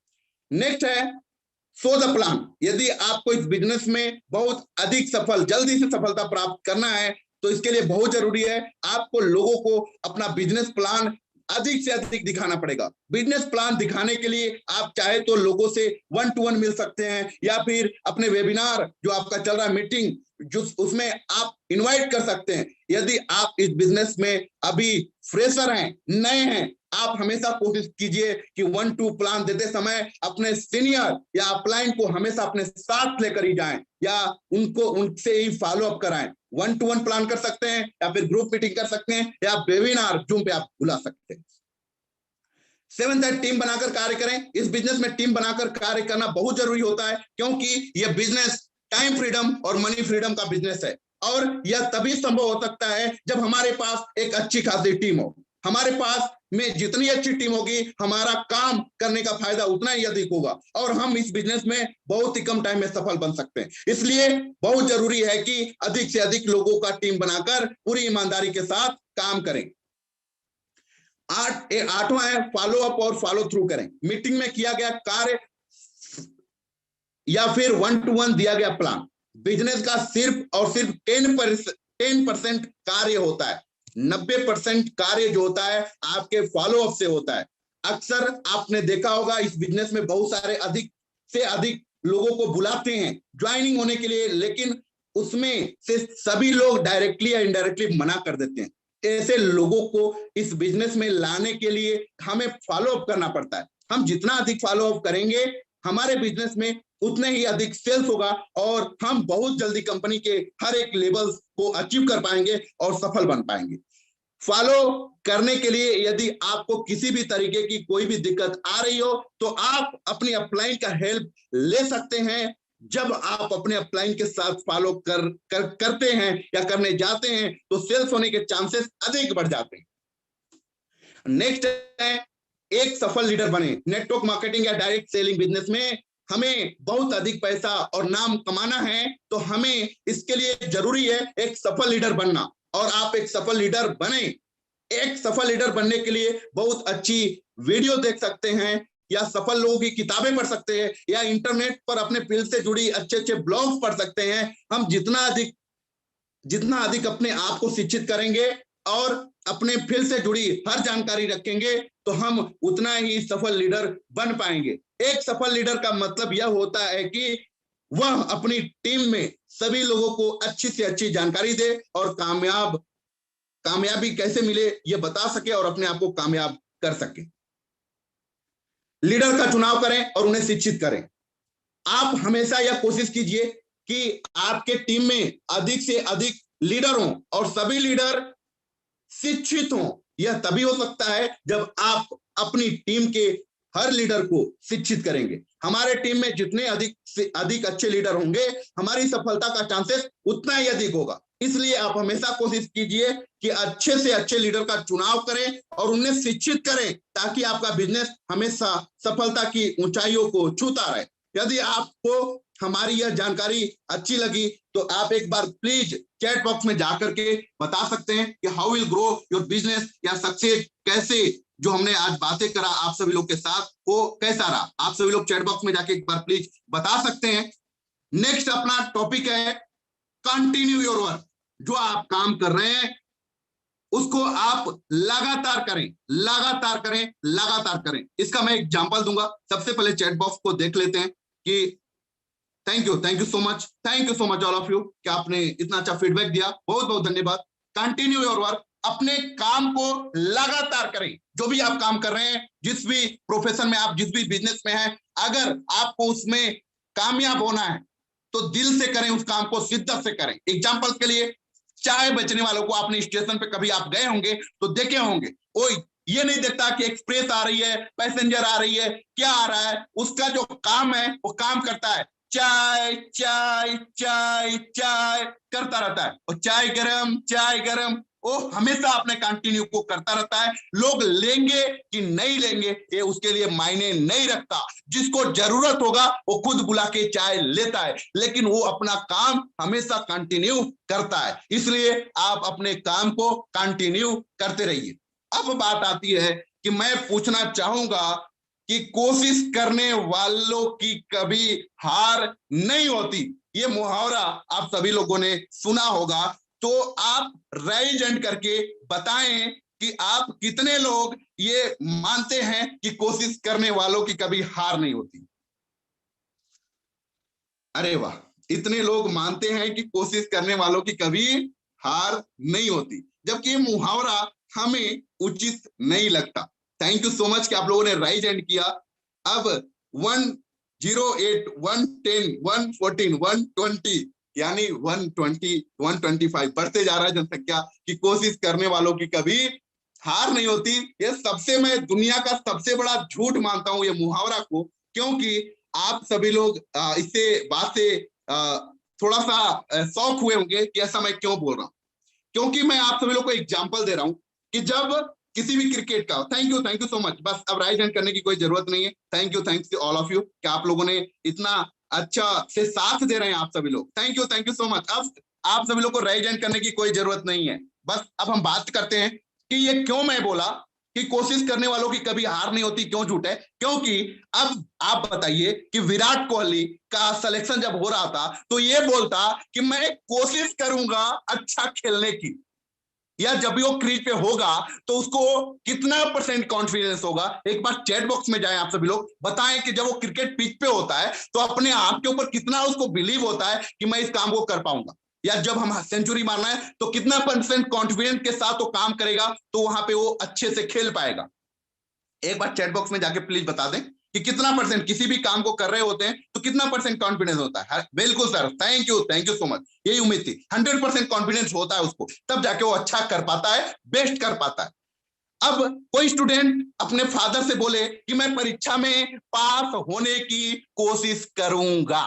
S2: नेक्स्ट है सो द प्लान। यदि आपको इस बिजनेस में बहुत अधिक जल्दी से सफलता प्राप्त करना है तो इसके लिए बहुत जरूरी है आपको लोगों को अपना बिजनेस प्लान अधिक से अधिक दिखाना पड़ेगा। बिजनेस प्लान दिखाने के लिए आप चाहे तो लोगों से 1 to 1 मिल सकते हैं, या फिर अपने वेबिनार जो आपका चल रहा है मीटिंग, जो उसमें आप इनवाइट कर सकते हैं। यदि आप इस बिजनेस में अभी फ्रेशर हैं, नए हैं, आप हमेशा कोशिश कीजिए कि 1 to प्लान देते समय अपने सीनियर या अपलाइन को हमेशा अपने साथ लेकर ही जाएं, या उनको उनसे ही फॉलो अप कराएं। 1 to 1 प्लान कर सकते हैं, या फिर ग्रुप मीटिंग कर सकते हैं, या वेबिनार जूम पे आप बुला सकते हैं। 7th है टीम बनाकर कार्य करें। इस बिजनेस में टीम बनाकर कार्य करना बहुत जरूरी होता है, क्योंकि यह बिजनेस टाइम फ्रीडम और मनी फ्रीडम का बिजनेस है, और यह तभी संभव हो सकता है जब हमारे पास एक अच्छी खासी टीम हो। हमारे पास में जितनी अच्छी टीम होगी हमारा काम करने का फायदा उतना ही अधिक होगा, और हम इस बिजनेस में बहुत ही कम टाइम में सफल बन सकते हैं। इसलिए बहुत जरूरी है कि अधिक से अधिक लोगों का टीम बनाकर पूरी ईमानदारी के साथ काम करें। 8वां है फॉलो अप और फॉलो थ्रू करें। मीटिंग में किया गया कार्य या फिर 1 to 1 दिया गया प्लान, बिजनेस का सिर्फ और सिर्फ 10% कार्य होता है। 90% कार्य जो होता है आपके फॉलो अप से होता है। अक्सर आपने देखा होगा इस बिजनेस में बहुत सारे अधिक से अधिक लोगों को बुलाते हैं ज्वाइनिंग होने के लिए, लेकिन उसमें से सभी लोग डायरेक्टली या इनडायरेक्टली मना कर देते हैं। ऐसे लोगों को इस बिजनेस में लाने के लिए हमें फॉलो अप करना पड़ता है। हम जितना अधिक फॉलो अप करेंगे हमारे बिजनेस में उतने ही अधिक सेल्स होगा, और हम बहुत जल्दी कंपनी के हर एक लेवल को अचीव कर पाएंगे और सफल बन पाएंगे। फॉलो करने के लिए यदि आपको किसी भी तरीके की कोई भी दिक्कत आ रही हो तो आप अपनी अपलाइन का हेल्प ले सकते हैं। जब आप अपने अपलाइन के साथ फॉलो करते हैं या करने जाते हैं तो सेल्स होने के चांसेस अधिक बढ़ जाते हैं। नेक्स्ट है एक सफल लीडर बने। नेटवर्क मार्केटिंग या डायरेक्ट सेलिंग बिजनेस में हमें बहुत अधिक पैसा और नाम कमाना है, तो हमें इसके लिए जरूरी है एक सफल लीडर बनना, और आप एक सफल लीडर बने। एक सफल लीडर बनने के लिए बहुत अच्छी वीडियो देख सकते हैं, या सफल लोगों की किताबें पढ़ सकते हैं, या इंटरनेट पर अपने फील्ड से जुड़ी अच्छे अच्छे ब्लॉग्स पढ़ सकते हैं। हम जितना अधिक अपने आप को शिक्षित करेंगे और अपने फील्ड से जुड़ी हर जानकारी रखेंगे तो हम उतना ही सफल लीडर बन पाएंगे। एक सफल लीडर का मतलब यह होता है कि वह अपनी टीम में सभी लोगों को अच्छी से अच्छी जानकारी दे और कामयाबी कैसे मिले ये बता सके और अपने आप को कामयाब कर सके। लीडर का चुनाव करें और उन्हें शिक्षित करें। आप हमेशा यह कोशिश कीजिए कि आपके टीम में अधिक से अधिक लीडर हों और सभी लीडर शिक्षित हों। यह तभी हो सकता है जब आप अपनी टीम के हर लीडर को शिक्षित करेंगे। हमारे टीम में जितने अधिक से अधिक अच्छे लीडर होंगे, हमारी सफलता का चांसेस उतना ही अधिक होगा। इसलिए आप हमेशा कोशिश कीजिए कि अच्छे से अच्छे लीडर का चुनाव करें और उन्हें शिक्षित करें, ताकि आपका बिजनेस हमेशा सफलता की ऊंचाइयों को छूता रहे। यदि आपको हमारी यह जानकारी अच्छी लगी तो आप एक बार प्लीज चैट बॉक्स में जाकर के बता सकते हैं कि how will grow your business या सक्सेस, कैसे जो हमने आज बातें करा आप सभी लोग के साथ वो कैसा रहा। आप सभी लोग चैट बॉक्स में जाके एक बार प्लीज बता सकते हैं। नेक्स्ट अपना टॉपिक है कंटिन्यू योर वर्क। जो आप काम कर रहे हैं उसको आप लगातार करें, लगातार करें, लगातार करें। इसका मैं एग्जांपल दूंगा। सबसे पहले चैट बॉक्स को देख लेते हैं कि thank you so much all of you कि आपने इतना अच्छा फीडबैक दिया, बहुत बहुत धन्यवाद। कंटिन्यू योर वर्क, अपने काम को लगातार करें। जो भी आप काम कर रहे हैं, जिस भी प्रोफेशन में आप, जिस भी बिजनेस में हैं, अगर आपको उसमें कामयाब होना है तो दिल से करें, उस काम को शिद्दत से करें। एग्जाम्पल के लिए चाय बेचने वालों को आपने स्टेशन पे कभी आप गए होंगे तो देखे होंगे, वो ये नहीं देखता कि एक्सप्रेस आ रही है, पैसेंजर आ रही है, क्या आ रहा है, उसका जो काम है वो काम करता है, चाय चाय चाय चाय करता रहता है। और चाय गरम वो हमेशा अपने कंटिन्यू को करता रहता है। लोग लेंगे कि नहीं लेंगे ये उसके लिए मायने नहीं रखता। जिसको जरूरत होगा वो खुद बुला के चाय लेता है, लेकिन वो अपना काम हमेशा कंटिन्यू करता है। इसलिए आप अपने काम को कंटिन्यू करते रहिए। अब बात आती है कि मैं पूछना चाहूंगा कि कोशिश करने वालों की कभी हार नहीं होती। ये मुहावरा आप सभी लोगों ने सुना होगा, तो आप राइज एंड करके बताएं कि आप कितने लोग ये मानते हैं कि कोशिश करने वालों की कभी हार नहीं होती। अरे वाह, इतने लोग मानते हैं कि कोशिश करने वालों की कभी हार नहीं होती, जबकि ये मुहावरा हमें उचित नहीं लगता। थैंक यू सो मच कि आप लोगों ने राइज एंड किया। अब 108 110 114 120 यानी 120 125 बढ़ते जा रहा है जनसंख्या की कोशिश करने वालों की कभी हार नहीं होती। ये सबसे, मैं दुनिया का सबसे बड़ा झूठ मानता हूं ये मुहावरा को, क्योंकि आप सभी लोग इससे बात से थोड़ा सा शौक हुए होंगे कि ऐसा मैं क्यों बोल रहा हूं। क्योंकि मैं आप सभी लोग को एग्जांपल दे रहा हूं कि जब किसी भी क्रिकेट का, थैंक यू सो मच, बस अब राइज हैंड करने की कोई जरूरत नहीं है। Thanks to all of you कि आप लोगों ने इतना अच्छा से साथ दे रहे हैं आप सभी लोग। Thank you so much. अब आप सभी लोग को राइज हैंड करने की कोई जरूरत नहीं है। बस अब हम बात करते हैं कि ये क्यों मैं बोला कि कोशिश करने वालों की कभी हार नहीं होती, क्यों झूठ है। क्योंकि अब आप बताइए कि विराट कोहली का सिलेक्शन जब हो रहा था तो ये बोलता कि मैं कोशिश करूंगा अच्छा खेलने की, या जब भी वो क्रीज पे होगा तो उसको कितना % कॉन्फिडेंस होगा। एक बार चैट बॉक्स में जाएं, आप सभी लोग बताएं कि जब वो क्रिकेट पिच पे होता है तो अपने आप के ऊपर कितना उसको बिलीव होता है कि मैं इस काम को कर पाऊंगा। या जब हम सेंचुरी मारना है तो कितना % कॉन्फिडेंस के साथ वो काम करेगा, तो वहां पे वो अच्छे से खेल पाएगा। एक बार चैट बॉक्स में जाके प्लीज बता दें कि कितना % किसी भी काम को कर रहे होते हैं तो कितना % कॉन्फिडेंस होता है। बिल्कुल sir, thank you so much, यही उम्मीद थी। 100% कॉन्फिडेंस होता है उसको, तब जाके वो अच्छा कर पाता है, बेस्ट कर पाता है। अब कोई स्टूडेंट अपने फादर से बोले कि मैं परीक्षा में पास होने की कोशिश करूंगा,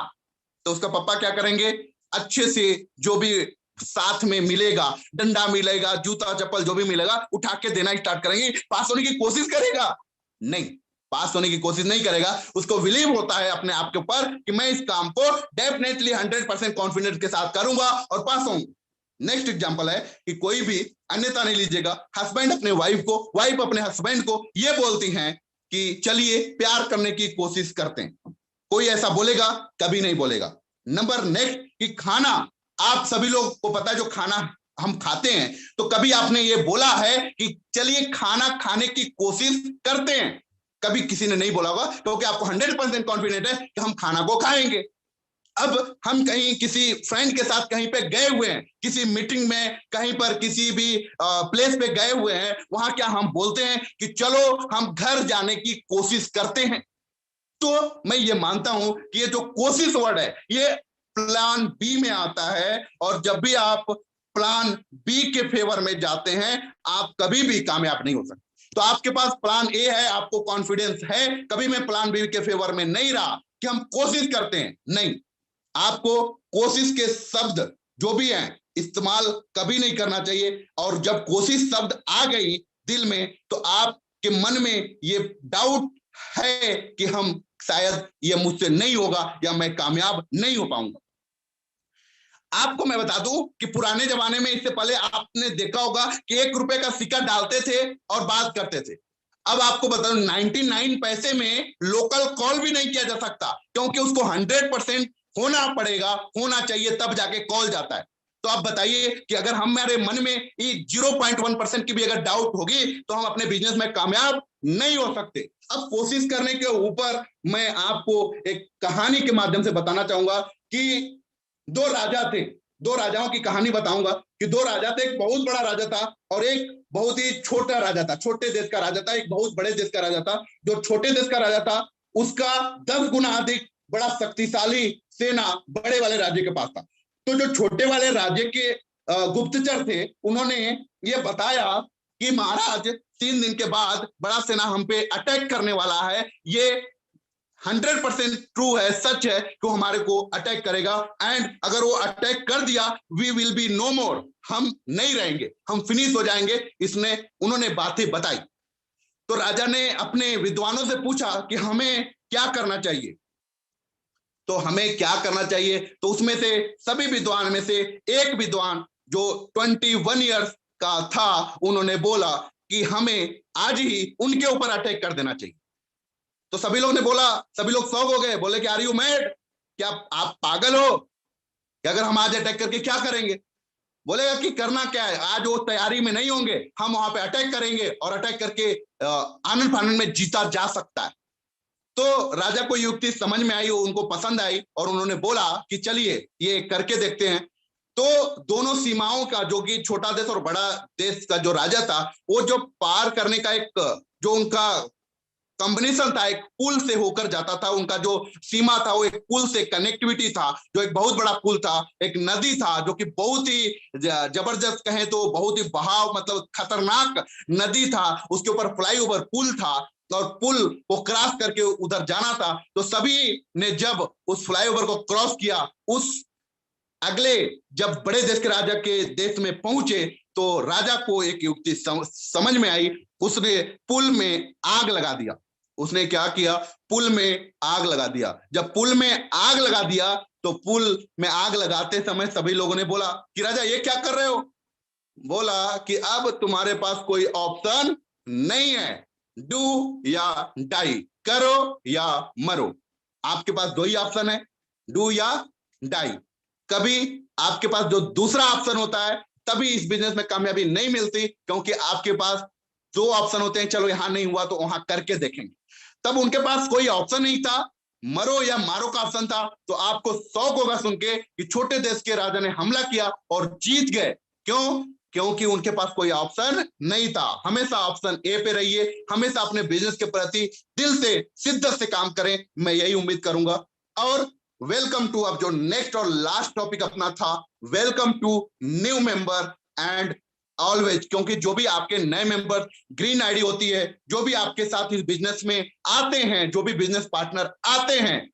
S2: तो उसका पापा क्या करेंगे, अच्छे से जो भी साथ में मिलेगा, डंडा मिलेगा, जूता चप्पल जो भी मिलेगा, उठा के देना स्टार्ट करेंगे। पास होने की कोशिश करेगा? नहीं, पास होने की कोशिश नहीं करेगा। उसको बिलीव होता है अपने आप के ऊपर कि मैं इस काम को डेफिनेटली 100% कॉन्फिडेंस के साथ करूंगा और पास होऊंगा। नेक्स्ट एग्जांपल है कि कोई भी, अन्यथा नहीं लीजिएगा, हस्बैंड अपने वाइफ को, वाइफ अपने हस्बैंड को ये बोलती हैं कि चलिए प्यार करने की कोशिश करते हैं। कोई ऐसा बोलेगा? कभी नहीं बोलेगा। नंबर नेक्स्ट कि खाना, आप सभी लोग को पता है जो खाना हम खाते हैं, तो कभी आपने ये बोला है कि चलिए खाना खाने की कोशिश करते हैं? कभी किसी ने नहीं बोला होगा, क्योंकि आपको 100% कॉन्फिडेंट है कि हम खाना को खाएंगे। अब हम कहीं किसी फ्रेंड के साथ कहीं पे गए हुए हैं, किसी मीटिंग में, कहीं पर किसी भी प्लेस पे गए हुए हैं, वहां क्या हम बोलते हैं कि चलो हम घर जाने की कोशिश करते हैं? तो मैं ये मानता हूं कि ये जो कोशिश वर्ड है ये प्लान बी में आता है, और जब भी आप प्लान बी के फेवर में जाते हैं आप कभी भी कामयाब नहीं हो सकते। तो आपके पास प्लान ए है, आपको कॉन्फिडेंस है, कभी मैं प्लान बी के फेवर में नहीं रहा कि हम कोशिश करते हैं, नहीं, आपको कोशिश के शब्द जो भी हैं इस्तेमाल कभी नहीं करना चाहिए। और जब कोशिश शब्द आ गई दिल में तो आपके मन में ये डाउट है कि हम शायद ये मुझसे नहीं होगा या मैं कामयाब नहीं हो पाऊंगा। आपको मैं बता दूं कि पुराने जमाने में, इससे पहले आपने देखा होगा कि 1 रुपए का सिक्का डालते थे और बात करते थे। अब आपको बता दूं 99 पैसे में लोकल कॉल भी नहीं किया जा सकता, क्योंकि उसको 100% होना पड़ेगा, होना चाहिए, तब जाके कॉल जाता है। तो आप बताइए कि अगर हमारे मन में 0.1% की भी अगर डाउट होगी तो हम अपने बिजनेस में कामयाब नहीं हो सकते। अब कोशिश करने के ऊपर मैं आपको एक कहानी के माध्यम से बताना चाहूंगा कि 2 राजा थे। 2 राजाओं की कहानी बताऊंगा कि 2 राजा थे। एक बहुत बड़ा राजा था और एक बहुत ही छोटा राजा था, छोटे देश का राजा था। एक बहुत बड़े देश का राजा था। जो छोटे देश का राजा था उसका 10 गुना अधिक बड़ा शक्तिशाली सेना बड़े वाले राज्य के पास था। तो जो छोटे वाले राज्य के गुप्तचर थे, उन्होंने ये बताया कि महाराज 3 दिन के बाद बड़ा सेना हम पे अटैक करने वाला है। ये 100% ट्रू है, सच है कि हमारे को अटैक करेगा, एंड अगर वो अटैक कर दिया वी विल बी नो मोर, हम नहीं रहेंगे, हम फिनिश हो जाएंगे। उन्होंने बातें बताई। तो राजा ने अपने विद्वानों से पूछा कि हमें क्या करना चाहिए। तो हमें क्या करना चाहिए, तो उसमें से सभी विद्वान में से एक विद्वान जो 21 ईयर्स का था, उन्होंने बोला कि हमें आज ही उनके ऊपर अटैक कर देना चाहिए। तो सभी लोग ने बोला, सभी लोग शॉक हो गए, बोले कि आर यू मैड, क्या आप पागल हो कि अगर हम आज अटैक करके क्या करेंगे। बोलेगा कि करना क्या है, आज वो तैयारी में नहीं होंगे, हम वहां पे अटैक करेंगे और अटैक करके आनंद फानंद में जीता जा सकता है। तो राजा को युक्ति समझ में आई, उनको पसंद आई और उन्होंने बोला कि चलिए ये करके देखते हैं। तो दोनों सीमाओं का, जो कि छोटा देश और बड़ा देश का जो राजा था, वो जो पार करने का एक जो उनका कॉम्बिनेशन था, एक पुल से होकर जाता था। उनका जो सीमा था वो एक पुल से कनेक्टिविटी था, जो एक बहुत बड़ा पुल था। एक नदी था जो कि बहुत ही जबरदस्त कहें तो बहुत ही बहाव, मतलब खतरनाक नदी था। उसके ऊपर फ्लाईओवर पुल था और पुल को क्रॉस करके उधर जाना था। तो सभी ने जब उस फ्लाईओवर को क्रॉस किया, उस अगले जब बड़े देश के राजा के देश में पहुंचे तो राजा को एक युक्ति समझ में आई। उसने पुल में आग लगा दिया। उसने क्या किया, पुल में आग लगा दिया। जब पुल में आग लगा दिया तो पुल में आग लगाते समय सभी लोगों ने बोला कि राजा ये क्या कर रहे हो। बोला कि अब तुम्हारे पास कोई ऑप्शन नहीं है, डू या डाई, करो या मरो। आपके पास 2 ही ऑप्शन है, डू या डाई। कभी आपके पास जो दूसरा ऑप्शन होता है तभी इस बिजनेस में कामयाबी नहीं मिलती, क्योंकि आपके पास 2 ऑप्शन होते हैं, चलो यहां नहीं हुआ तो वहां करके देखेंगे। तब उनके पास कोई ऑप्शन नहीं था, मरो या मारो का ऑप्शन था। तो आपको शौक होगा सुन के कि छोटे देश के राजा ने हमला किया और जीत गए। क्यों? क्योंकि उनके पास कोई ऑप्शन नहीं था। हमेशा ऑप्शन ए पे रहिए, हमेशा अपने बिजनेस के प्रति दिल से शिद्दत से काम करें, मैं यही उम्मीद करूंगा। और वेलकम टू, अब जो नेक्स्ट और लास्ट टॉपिक अपना था, welcome to new member and always, क्योंकि जो भी आपके नए मेंबर, ग्रीन आईडी होती है, जो भी आपके साथ इस बिजनेस में आते हैं, जो भी बिजनेस पार्टनर आते हैं,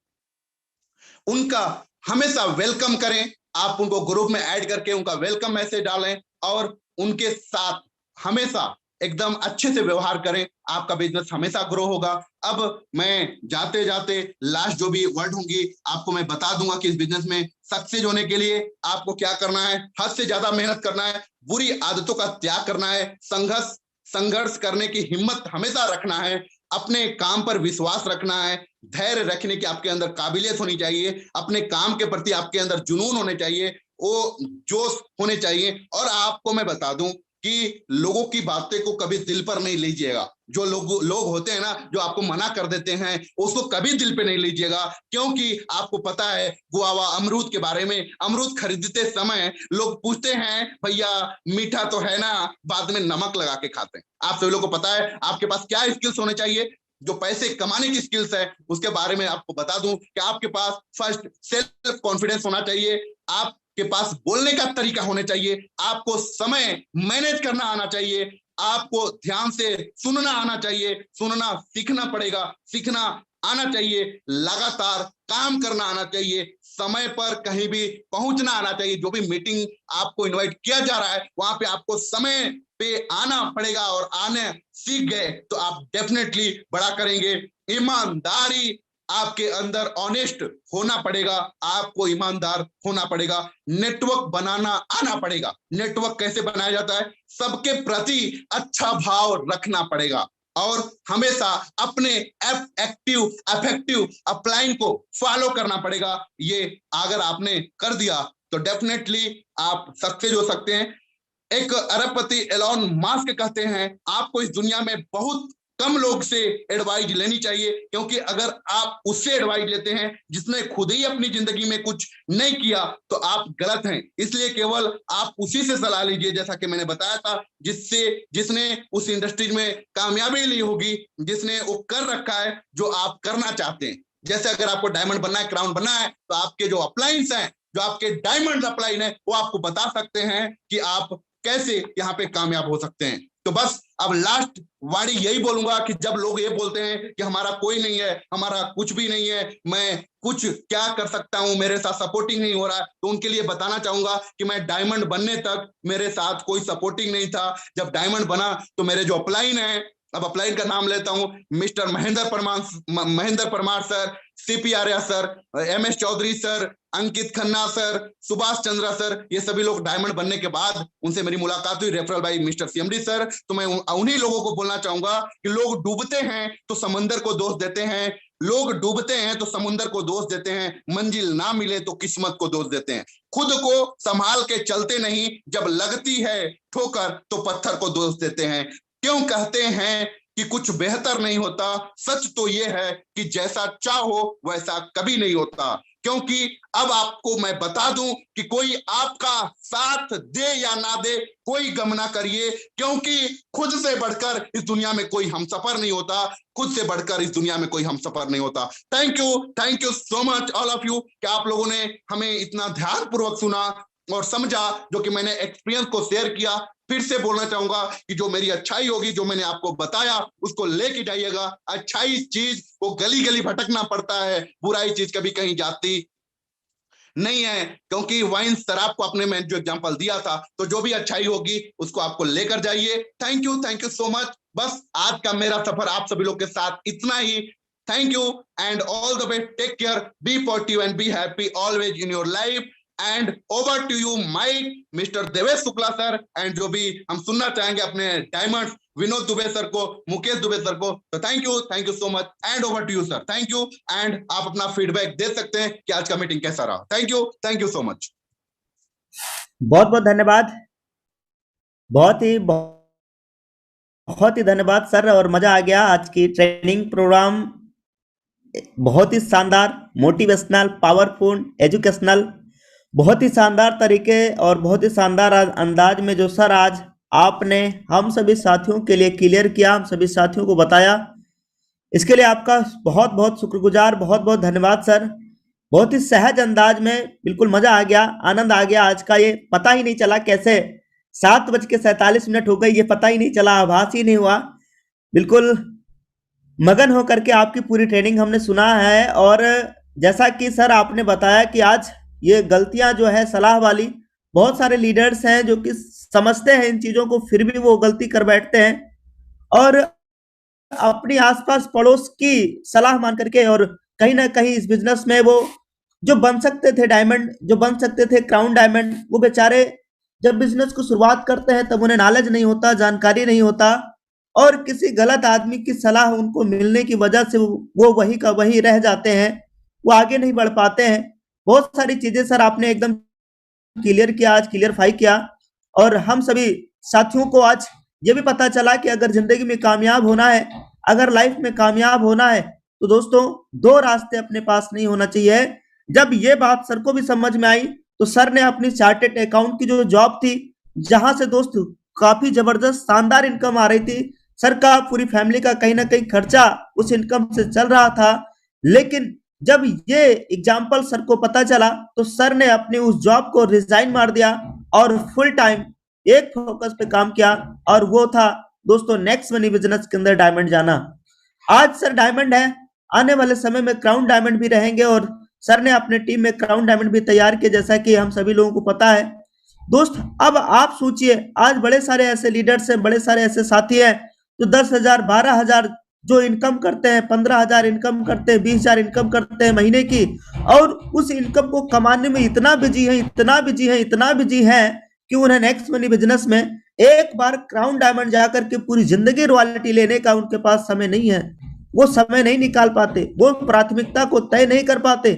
S2: उनका हमेशा वेलकम करें। आप उनको ग्रुप में ऐड करके उनका वेलकम मैसेज डालें और उनके साथ हमेशा एकदम अच्छे से व्यवहार करें, आपका बिजनेस हमेशा ग्रो होगा। अब मैं जाते जाते लास्ट जो भी वर्ड होंगी आपको मैं बता दूंगा कि इस बिजनेस में सक्सेस होने के लिए आपको क्या करना है। हद से ज्यादा मेहनत करना है, बुरी आदतों का त्याग करना है, संघर्ष करने की हिम्मत हमेशा रखना है, अपने काम पर विश्वास रखना है, धैर्य रखने की आपके अंदर काबिलियत होनी चाहिए, अपने काम के प्रति आपके अंदर जुनून होने चाहिए, वो जोश होने चाहिए। और आपको मैं बता दूं कि लोगों की बातें को कभी दिल पर नहीं लीजिएगा। जो लोग होते हैं ना, जो आपको मना कर देते हैं, उसको कभी दिल पे नहीं लीजिएगा, क्योंकि आपको पता है गुआवा अमरूद के बारे में, अमरूद खरीदते समय लोग पूछते हैं भैया मीठा तो है ना, बाद में नमक लगा के खाते हैं। आप सभी लोग को पता है आपके पास क्या स्किल्स होने चाहिए। जो पैसे कमाने की स्किल्स है उसके बारे में आपको बता दूं कि आपके पास फर्स्ट सेल्फ कॉन्फिडेंस होना चाहिए, आपके पास बोलने का तरीका होना चाहिए, आपको समय मैनेज करना आना चाहिए, आपको ध्यान से सुनना आना चाहिए, सुनना सीखना पड़ेगा, सीखना आना चाहिए, लगातार काम करना आना चाहिए, समय पर कहीं भी पहुंचना आना चाहिए। जो भी मीटिंग आपको इनवाइट किया जा रहा है वहां पे आपको समय पे आना पड़ेगा, और आने सीख गए तो आप डेफिनेटली बड़ा करेंगे। ईमानदारी आपके अंदर ऑनेस्ट होना पड़ेगा, आपको ईमानदार होना पड़ेगा, नेटवर्क बनाना आना पड़ेगा। नेटवर्क कैसे बनाया जाता है? सबके प्रति अच्छा भाव रखना पड़ेगा, और हमेशा अपने एक्टिव अफेक्टिव अपलाइन को फॉलो करना पड़ेगा। ये अगर आपने कर दिया तो डेफिनेटली आप सक्सेस हो सकते हैं। एक अरबपति एलॉन मस्क कहते हैं, आपको इस दुनिया में बहुत कम लोग से एडवाइस लेनी चाहिए, क्योंकि अगर आप उससे एडवाइस लेते हैं जिसने खुद ही अपनी जिंदगी में कुछ नहीं किया तो आप गलत हैं। इसलिए केवल आप उसी से सलाह लीजिए, जैसा कि मैंने बताया था, जिसने उस इंडस्ट्री में कामयाबी ली होगी, जिसने वो कर रखा है जो आप करना चाहते हैं। जैसे अगर आपको डायमंड बनना है, क्राउन बनना है, तो आपके जो अपलाइंस हैं, जो आपके डायमंड अपलाइन है, वो आपको बता सकते हैं कि आप कैसे यहाँ पे कामयाब हो सकते हैं। तो बस अब लास्ट वाणी यही बोलूंगा कि जब लोग ये बोलते हैं कि हमारा कोई नहीं है, हमारा कुछ भी नहीं है, मैं कुछ क्या कर सकता हूं, मेरे साथ सपोर्टिंग नहीं हो रहा है, तो उनके लिए बताना चाहूंगा कि मैं डायमंड बनने तक मेरे साथ कोई सपोर्टिंग नहीं था। जब डायमंड बना तो मेरे जो अपलाइन है, अब अपलाइन का नाम लेता हूं, mister Mahendra Parmar sir, C P Arya sir, MS Chaudhary sir, Ankit Khanna sir, Subhash Chandra sir, ये सभी लोग डायमंड बनने के बाद उनसे मेरी मुलाकात हुई, referral by mister CMD sir. तो मैं उन्हीं लोगों को बोलना चाहूंगा कि लोग डूबते हैं तो समंदर को दोष देते हैं, लोग डूबते हैं तो समुद्र को दोष देते हैं, मंजिल ना मिले तो किस्मत को दोष देते हैं, खुद को संभाल के चलते नहीं, जब लगती है ठोकर तो पत्थर को दोष देते हैं। क्यों कहते हैं कि कुछ बेहतर नहीं होता? सच तो यह है कि जैसा चाहो वैसा कभी नहीं होता। क्योंकि अब आपको मैं बता दूं कि कोई आपका साथ दे या ना दे, कोई गम ना करिए, क्योंकि खुद से बढ़कर इस दुनिया में कोई हमसफर नहीं होता, खुद से बढ़कर इस दुनिया में कोई हमसफर नहीं होता। Thank you so much all of you कि आप लोगों ने हमें इतना ध्यानपूर्वक सुना और समझा, जो कि मैंने एक्सपीरियंस को शेयर किया। फिर से बोलना चाहूंगा कि जो मेरी अच्छाई होगी, जो मैंने आपको बताया, उसको लेके जाइएगा। अच्छाई चीज वो गली गली भटकना पड़ता है, बुराई चीज कभी कहीं जाती नहीं है, क्योंकि वाइन शराब को आपने मैं जो एग्जांपल दिया था, तो जो भी अच्छाई होगी उसको आपको लेकर जाइए। Thank you so much. बस आज का मेरा सफर आप सभी लोग के साथ इतना ही। Thank you and all the best, take care, be positive and be happy always in your life. And over to you my mister Devesh Shukla sir, and जो भी हम सुनना चाहेंगे अपने डायमंड विनोद दुबे सर को, मुकेश दुबे सर को। तो thank you so much and over to you sir. Thank you, एंड आप अपना फीडबैक दे सकते हैं कि आज का मीटिंग कैसा रहा। Thank you so much.
S1: बहुत बहुत धन्यवाद, बहुत ही धन्यवाद सर, और मजा आ गया। आज की ट्रेनिंग प्रोग्राम बहुत ही शानदार, मोटिवेशनल, पावरफुल, एजुकेशनल, बहुत ही शानदार तरीके और बहुत ही शानदार अंदाज में जो सर आज आपने हम सभी साथियों के लिए क्लियर किया, हम सभी साथियों को बताया, इसके लिए आपका बहुत बहुत शुक्रगुजार, बहुत बहुत धन्यवाद सर। बहुत ही सहज अंदाज में, बिल्कुल मजा आ गया, आनंद आ गया आज का। ये पता ही नहीं चला कैसे 7:47 हो गई, ये पता ही नहीं चला, आभास ही नहीं हुआ। बिल्कुल मगन होकर के आपकी पूरी ट्रेनिंग हमने सुना है। और जैसा कि सर आपने बताया कि आज ये गलतियां जो है सलाह वाली, बहुत सारे लीडर्स हैं जो कि समझते हैं इन चीजों को, फिर भी वो गलती कर बैठते हैं और अपनी आसपास पड़ोस की सलाह मान करके, और कहीं ना कहीं इस बिजनेस में वो जो बन सकते थे डायमंड, जो बन सकते थे क्राउन डायमंड, वो बेचारे जब बिजनेस को शुरुआत करते हैं तब उन्हें नॉलेज नहीं होता, जानकारी नहीं होता, और किसी गलत आदमी की सलाह उनको मिलने की वजह से वो वही का वही रह जाते हैं, वो आगे नहीं बढ़ पाते हैं। बहुत सारी चीजें सर आपने एकदम क्लियर किया, आज क्लियरफाई किया, और हम सभी साथियों को आज ये भी पता चला कि अगर जिंदगी में कामयाब होना है, अगर लाइफ में कामयाब होना है, तो दोस्तों दो रास्ते अपने पास नहीं होना चाहिए। जब ये बात सर को भी समझ में आई तो सर ने अपनी चार्टेड अकाउंट की जो जॉब थी, जहां से दोस्त काफी जबरदस्त शानदार इनकम आ रही थी, सर का पूरी फैमिली का कहीं ना कहीं खर्चा उस इनकम से चल रहा था, लेकिन जब ये एग्जाम्पल सर को पता चला तो सर ने अपनी उस जॉब को रिजाइन मार दिया और फुल टाइम एक फोकस पे काम किया, और वो था दोस्तों नेक्स्ट मनी बिजनेस के अंदर डायमंड जाना। आज सर डायमंड है, आने वाले समय में क्राउन डायमंड भी रहेंगे और सर ने अपने टीम में क्राउन डायमंड भी तैयार किए, जैसा कि हम सभी लोगों को पता है। दोस्त अब आप सोचिए, आज बड़े सारे ऐसे लीडर्स हैं, बड़े सारे ऐसे साथी हैं जो 10,000 12,000 जो इनकम करते हैं, 15,000 इनकम करते हैं, 20,000 इनकम करते हैं महीने की, और उस इनकम को कमाने में इतना बिजी है, इतना बिजी है, इतना बिजी है कि उन्हें नेक्स्ट मनी बिजनेस में एक बार क्राउन डायमंड जाकर के पूरी जिंदगी रॉयल्टी लेने का उनके पास समय नहीं है। वो समय नहीं निकाल पाते, वो प्राथमिकता को तय नहीं कर पाते।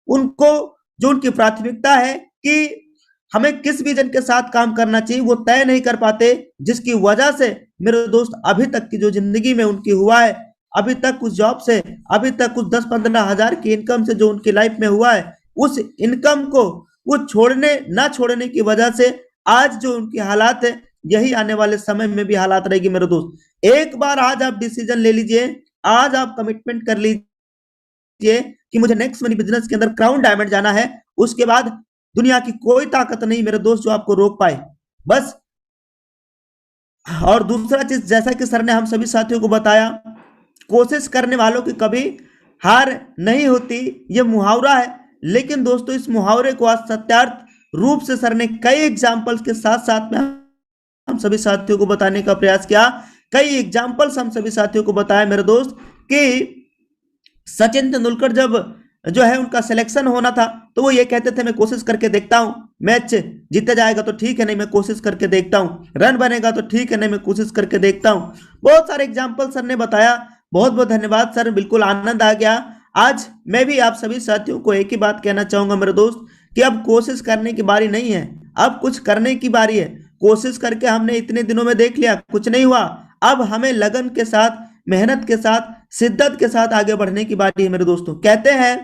S1: उनको जो उनकी प्राथमिकता है कि हमें किस विजन के साथ काम करना चाहिए, वो तय नहीं कर पाते, जिसकी वजह से मेरे दोस्त अभी तक की जो जिंदगी में उनकी हुआ है, अभी तक उस जॉब से, अभी तक उस 10-15 हजार की इनकम से जो उनकी लाइफ में हुआ है, उस इनकम को वो ना छोड़ने की वजह से आज जो उनकी हालात है, यही आने वाले समय में भी हालात रहेगी मेरे दोस्त। एक बार आज आप डिसीजन ले लीजिए, आज आप कमिटमेंट कर लीजिए कि मुझे नेक्स्ट मनी बिजनेस के अंदर क्राउन डायमंड जाना है। उसके बाद दुनिया की कोई ताकत नहीं मेरे दोस्त जो आपको रोक पाए, बस। और दूसरा चीज, जैसा कि सर ने हम सभी साथियों को बताया, कोशिश करने वालों की कभी हार नहीं होती, ये मुहावरा है। लेकिन दोस्तों इस मुहावरे को आज सत्यार्थ रूप से सर ने कई एग्जाम्पल्स के साथ साथ में हम सभी साथियों को बताने का प्रयास किया। कई एग्जाम्पल्स हम सभी साथियों को बताया मेरे दोस्त कि सचिन तेंदुलकर जब जो है उनका सिलेक्शन होना था, तो वो ये कहते थे मैं कोशिश करके देखता हूं, मैच जीते जाएगा तो ठीक है, नहीं मैं कोशिश करके देखता हूं, रन बनेगा तो ठीक है, नहीं मैं कोशिश करके देखता हूं। बहुत सारे एग्जाम्पल सर ने बताया। बहुत बहुत धन्यवाद सर, बिल्कुल आनंद आ गया। आज मैं भी आप सभी साथियों को एक ही बात कहना चाहूंगा मेरे दोस्त कि अब कोशिश करने की बारी नहीं है, अब कुछ करने की बारी है। कोशिश करके हमने इतने दिनों में देख लिया, कुछ नहीं हुआ। अब हमें लगन के साथ, मेहनत के साथ, शिद्दत के साथ आगे बढ़ने की बारी है मेरे दोस्तों। कहते हैं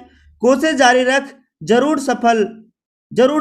S1: कोशिश जारी रख, जरूर